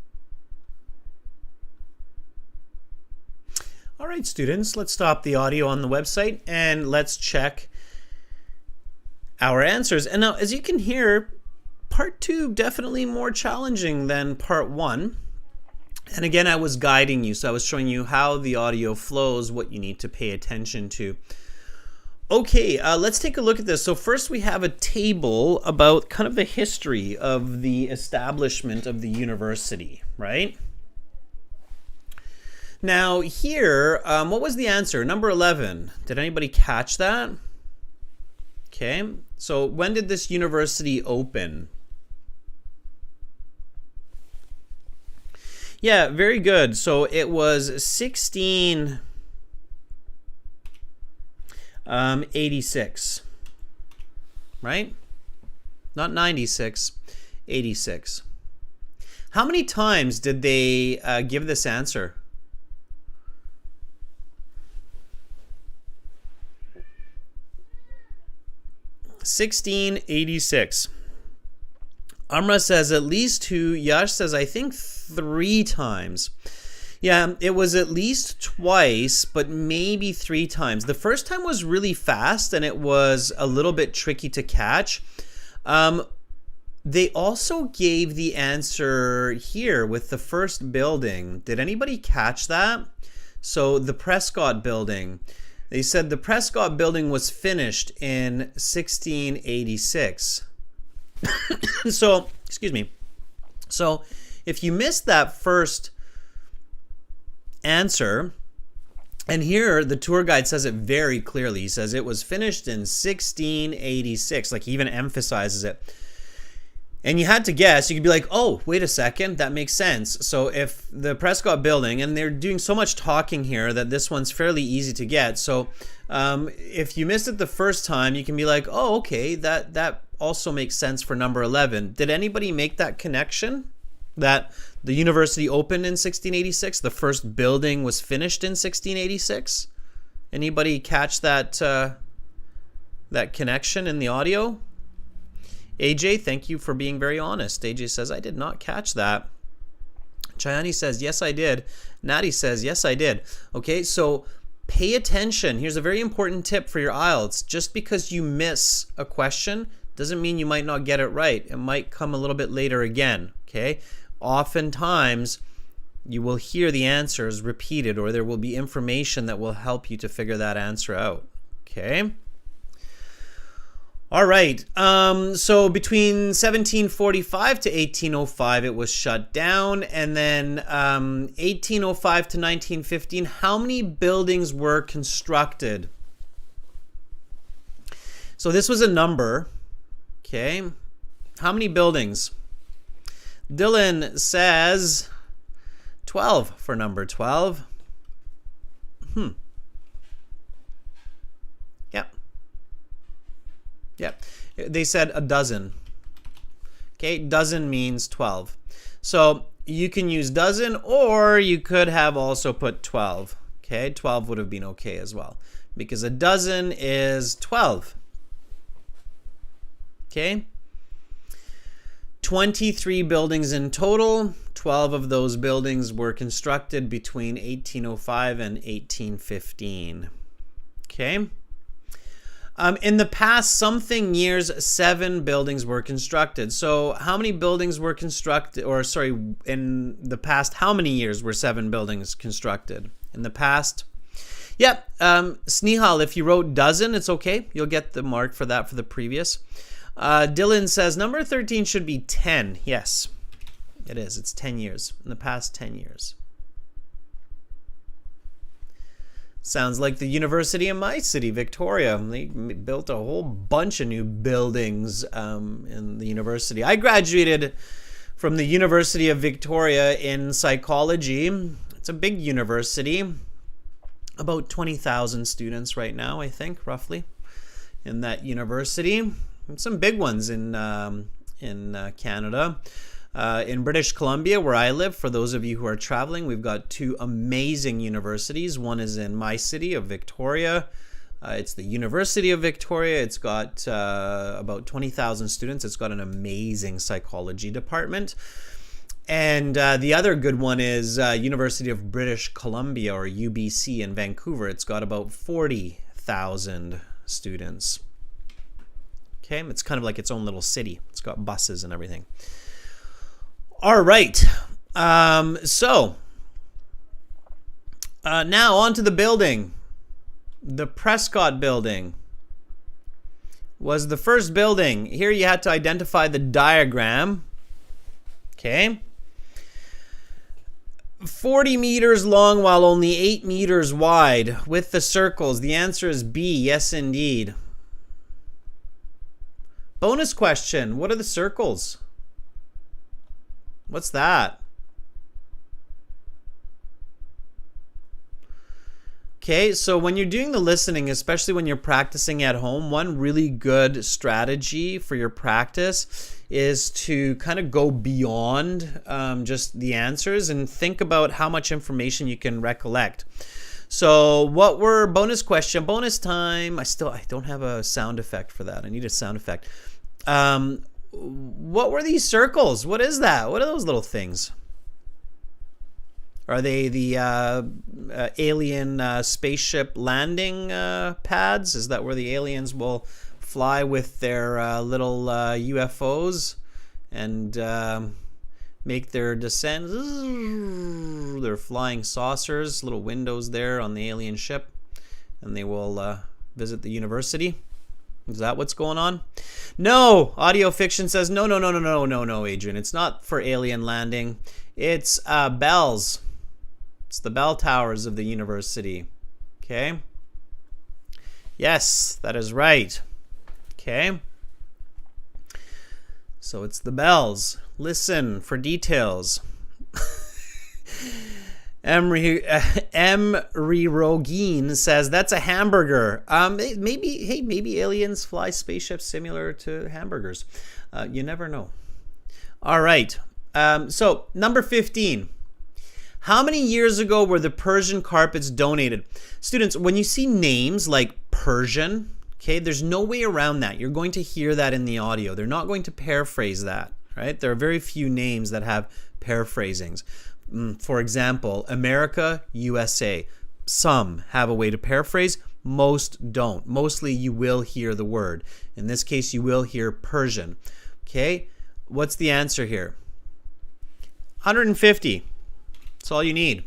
All right, students, let's stop the audio on the website and let's check our answers. And now, as you can hear, part 2 definitely more challenging than part 1. And again, I was guiding you, so I was showing you how the audio flows, what you need to pay attention to. Okay, let's take a look at this. So first we have a table about kind of the history of the establishment of the university, right? Now here, what was the answer? Number 11. Did anybody catch that? Okay, so when did this university open? Yeah, very good. So it was 1686, right? Not 96, 86. How many times did they give this answer? $16.86. Amra says at least 2. Yash says I think 3 times. Yeah, it was at least twice, but maybe 3 times. The first time was really fast and it was a little bit tricky to catch. They also gave the answer here with the first building. Did anybody catch that? So the Prescott building. They said the Prescott building was finished in 1686. So, excuse me. So, if you missed that first answer, and here the tour guide says it very clearly. He says it was finished in 1686. Like, he even emphasizes it. And you had to guess. You could be like, oh, wait a second, that makes sense. So if the Prescott building, and they're doing so much talking here that this one's fairly easy to get. So if you missed it the first time, you can be like, oh, okay, that also makes sense for number 11. Did anybody make that connection? That the university opened in 1686, the first building was finished in 1686? Anybody catch that that connection in the audio? AJ, thank you for being very honest. AJ says, I did not catch that. Chayani says, yes, I did. Natty says, yes, I did. Okay, so pay attention. Here's a very important tip for your IELTS. Just because you miss a question doesn't mean you might not get it right. It might come a little bit later again, okay? Oftentimes, you will hear the answers repeated, or there will be information that will help you to figure that answer out, okay? All right. So between 1745 to 1805, it was shut down. And then 1805 to 1915, how many buildings were constructed? So this was a number. Okay. How many buildings? Dylan says 12 for number 12. Yep. They said a dozen. Okay, dozen means 12. So you can use dozen, or you could have also put 12. Okay, 12 would have been okay as well, because a dozen is 12. Okay. 23 buildings in total. 12 of those buildings were constructed between 1805 and 1815. Okay. In the past something years, 7 buildings were constructed. So how many buildings were constructed, or sorry, in the past, how many years were 7 buildings constructed? In the past? Yep. Snehal, if you wrote dozen, it's okay. You'll get the mark for that for the previous. Dylan says number 13 should be 10. Yes, it is. It's 10 years. In the past 10 years. Sounds like the university in my city, Victoria. They built a whole bunch of new buildings in the university. I graduated from the University of Victoria in psychology. It's a big university. About 20,000 students right now, I think, roughly, in that university. And some big ones in Canada. In British Columbia, where I live, for those of you who are traveling, we've got 2 amazing universities. One is in my city of Victoria. It's the University of Victoria. It's got about 20,000 students. It's got an amazing psychology department. And the other good one is University of British Columbia, or UBC, in Vancouver. It's got about 40,000 students. Okay, it's kind of like its own little city. It's got buses and everything. All right, so now on to the building. The Prescott Building was the first building. Here you had to identify the diagram. Okay. 40 meters long while only 8 meters wide with the circles. The answer is B, yes indeed. Bonus question, what are the circles? What's that? Okay, so when you're doing the listening, especially when you're practicing at home, one really good strategy for your practice is to kind of go beyond just the answers and think about how much information you can recollect. So what were bonus question, bonus time? I don't have a sound effect for that. I need a sound effect. What were these circles? What is that? What are those little things? Are they the alien spaceship landing pads? Is that where the aliens will fly with their little UFOs and make their descent? They're flying saucers, little windows there on the alien ship, and they will visit the university. Is that what's going on? No, Audio Fiction says no, Adrian. It's not for alien landing. It's bells. It's the bell towers of the university. Okay. Yes, that is right. Okay. So it's the bells. Listen for details. Emery Rogin says that's a hamburger. Maybe aliens fly spaceships similar to hamburgers. You never know. All right. So number 15. How many years ago were the Persian carpets donated? Students, when you see names like Persian, okay, there's no way around that. You're going to hear that in the audio. They're not going to paraphrase that, right? There are very few names that have paraphrasings. For example, America, USA. Some have a way to paraphrase, most don't. Mostly you will hear the word. In this case, you will hear Persian. Okay, what's the answer here? 150. That's all you need.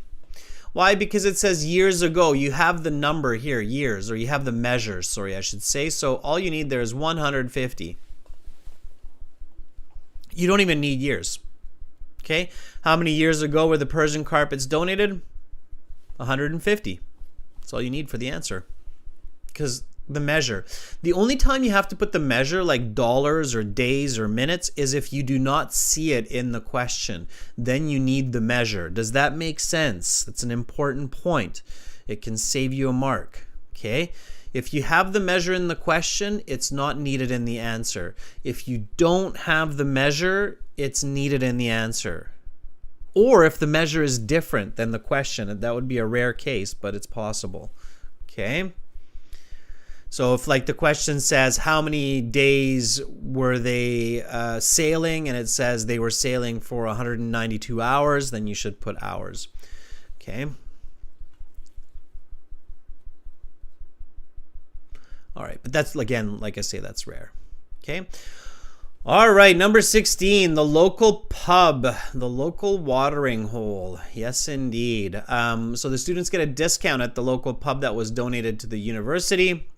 Why? Because it says years ago. You have the number here, years, or you have the measure, sorry, I should say. So all you need there is 150. You don't even need years. Okay? How many years ago were the Persian carpets donated? 150. That's all you need for the answer. Because the measure. The only time you have to put the measure, like dollars or days or minutes, is if you do not see it in the question. Then you need the measure. Does that make sense? That's an important point. It can save you a mark. Okay? If you have the measure in the question, it's not needed in the answer. If you don't have the measure, it's needed in the answer. Or if the measure is different than the question, that would be a rare case, but it's possible. Okay? So if like the question says how many days were they sailing, and it says they were sailing for 192 hours, then you should put hours. Okay? All right, but that's, again, like I say, that's rare. Okay? All right, number 16, the local pub, the local watering hole. Yes, indeed. So the students get a discount at the local pub that was donated to the university.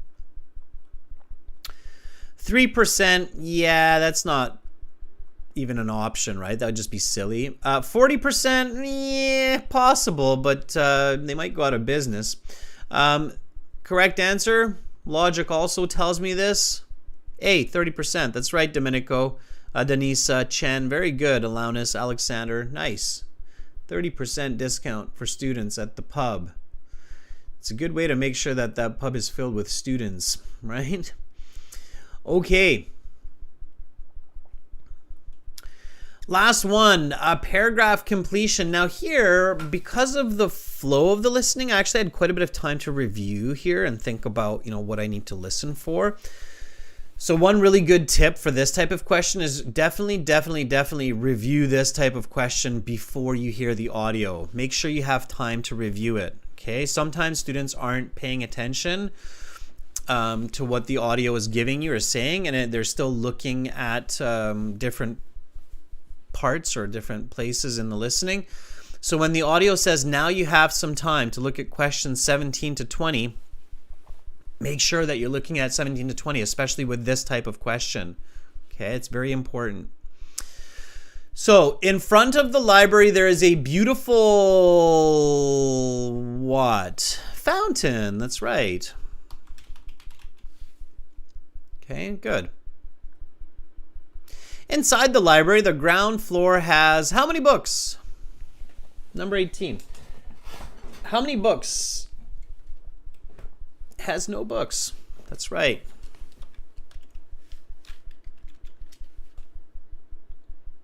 3%, yeah, that's not even an option, right? That would just be silly. 40%, yeah, possible, but they might go out of business. Correct answer, logic also tells me this. A, 30%. That's right, Domenico, Denisa, Chen. Very good, Alanis, Alexander. Nice. 30% discount for students at the pub. It's a good way to make sure that that pub is filled with students, right? Okay. Last one, paragraph completion. Now here, because of the flow of the listening, I actually had quite a bit of time to review here and think about, what I need to listen for. So one really good tip for this type of question is definitely review this type of question before you hear the audio. Make sure you have time to review it. Okay. Sometimes students aren't paying attention to what the audio is giving you or saying, and they're still looking at different parts or different places in the listening. So when the audio says now you have some time to look at questions 17 to 20, make sure that you're looking at 17 to 20, especially with this type of question. Okay, it's very important. So in front of the library, there is a beautiful, what? Fountain, that's right. Okay, good. Inside the library, the ground floor has how many books? Number 18. How many books? Has no books. That's right.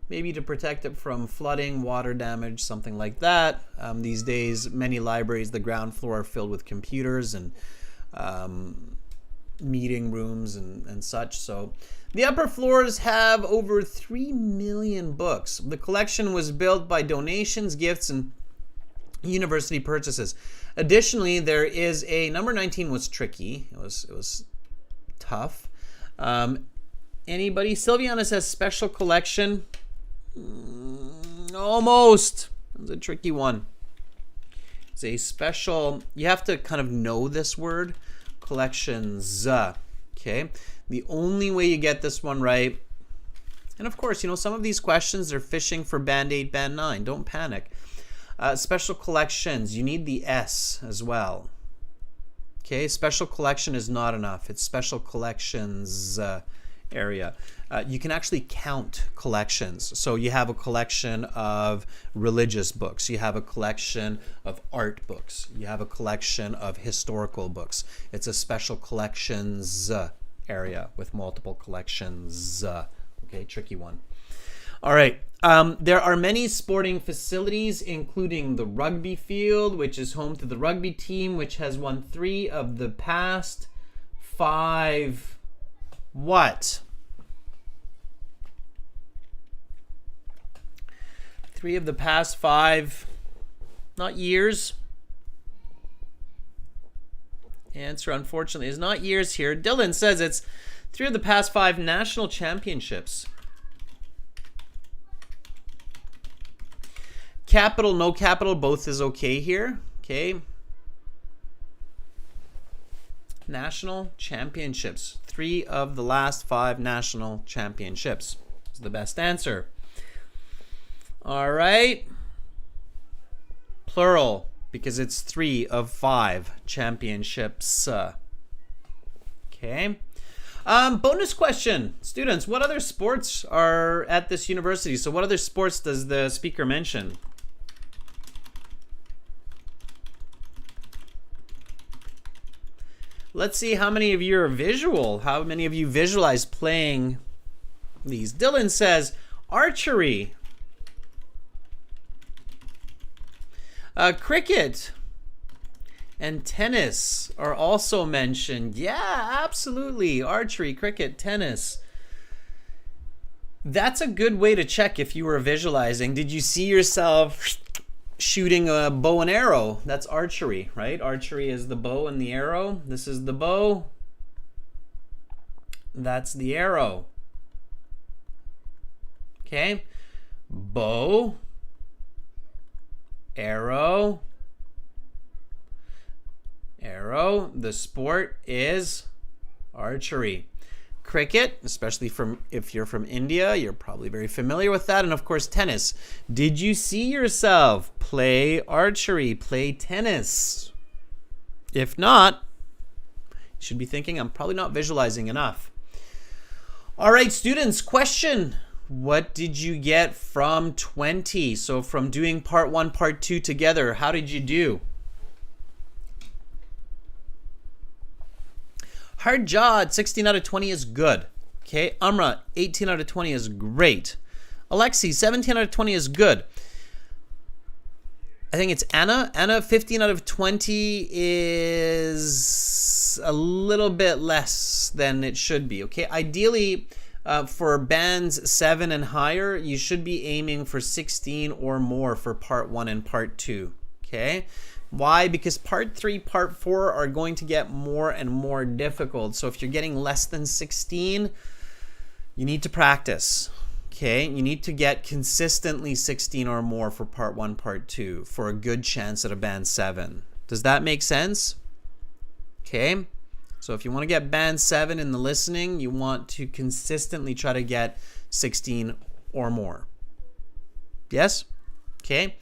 Maybe to protect it from flooding, water damage, something like that. These days, many libraries, the ground floor are filled with computers and meeting rooms and such. So the upper floors have over 3 million books. The collection was built by donations, gifts, and university purchases. Additionally, there is a number 19 was tricky. It was tough. Anybody? Sylviana says special collection. Almost. It was a tricky one. It's a special. You have to kind of know this word. Collections. Okay. The only way you get this one right. And of course, some of these questions they're fishing for band 8, band 9. Don't panic. Special collections, you need the S as well. Okay, special collection is not enough. It's special collections area. You can actually count collections. So you have a collection of religious books. You have a collection of art books. You have a collection of historical books. It's a special collections area with multiple collections. Okay, tricky one. All right. There are many sporting facilities, including the rugby field, which is home to the rugby team, which has won 3 of the past 5. What? 3 of the past 5, not years. Answer, unfortunately, is not years here. Dylan says it's 3 of the past 5 national championships. Capital, no capital, both is okay here. Okay. National championships. 3 of the last 5 national championships is the best answer. All right. Plural, because it's 3 of 5 championships. Okay. Bonus question. Students, what other sports are at this university? So what other sports does the speaker mention? Let's see how many of you are visual. How many of you visualize playing these? Dylan says archery. Cricket and tennis are also mentioned. Yeah, absolutely. Archery, cricket, tennis. That's a good way to check if you were visualizing. Did you see yourself shooting a bow and arrow? That's archery, right? Archery is the bow and the arrow. This is the bow. That's the arrow. Okay. Bow. Arrow. Arrow. The sport is archery. Cricket, especially if you're from India, you're probably very familiar with that. And of course, tennis. Did you see yourself play archery, play tennis? If not, you should be thinking, I'm probably not visualizing enough. All right, students, question. What did you get from 20? So from doing part 1, part 2 together, how did you do? Harjad, 16 out of 20 is good. Okay, Amra, 18 out of 20 is great. Alexi, 17 out of 20 is good. I think it's Anna. Anna, 15 out of 20 is a little bit less than it should be. Okay, ideally, for bands 7 and higher, you should be aiming for 16 or more for part 1 and part 2. Okay. Why? Because part 3, part 4 are going to get more and more difficult. So if you're getting less than 16, you need to practice. Okay, you need to get consistently 16 or more for part 1, part 2 for a good chance at a band 7. Does that make sense? Okay, so if you want to get band 7 in the listening, you want to consistently try to get 16 or more. Yes? Okay.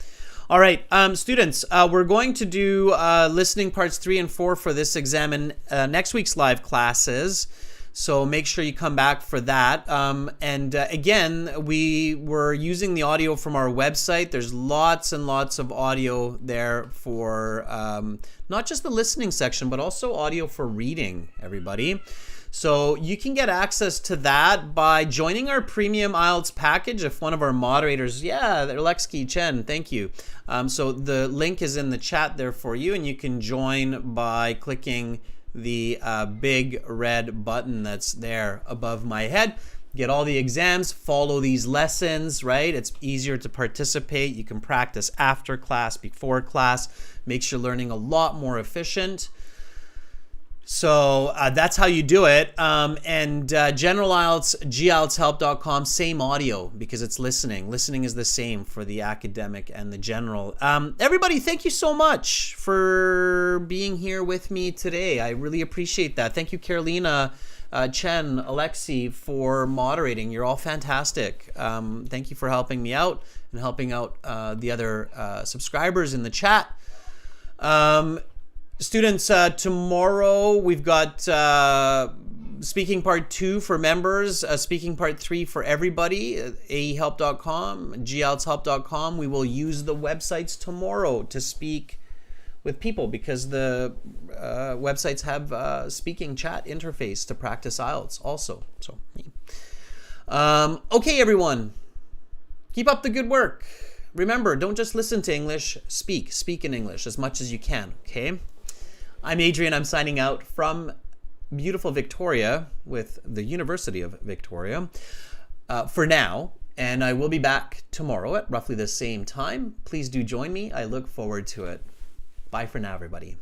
All right, students, we're going to do listening parts 3 and 4 for this exam in next week's live classes. So make sure you come back for that. Again, we were using the audio from our website. There's lots and lots of audio there for not just the listening section, but also audio for reading, everybody. So you can get access to that by joining our premium IELTS package. If one of our moderators, Alexi Chen, thank you. So the link is in the chat there for you, and you can join by clicking the big red button that's there above my head. Get all the exams, follow these lessons, right? It's easier to participate. You can practice after class, before class. Makes your learning a lot more efficient. So that's how you do it. General IELTS, gieltshelp.com, same audio because it's listening. Listening is the same for the academic and the general. Everybody, thank you so much for being here with me today. I really appreciate that. Thank you, Carolina, Chen, Alexi, for moderating. You're all fantastic. Thank you for helping me out and helping out the other subscribers in the chat. Students, tomorrow we've got speaking part 2 for members, speaking part 3 for everybody, aehelp.com, gieltshelp.com. We will use the websites tomorrow to speak with people because the websites have speaking chat interface to practice IELTS also. So, okay, everyone, keep up the good work. Remember, don't just listen to English, speak in English as much as you can, okay? I'm Adrian. I'm signing out from beautiful Victoria with the University of Victoria for now. And I will be back tomorrow at roughly the same time. Please do join me. I look forward to it. Bye for now, everybody.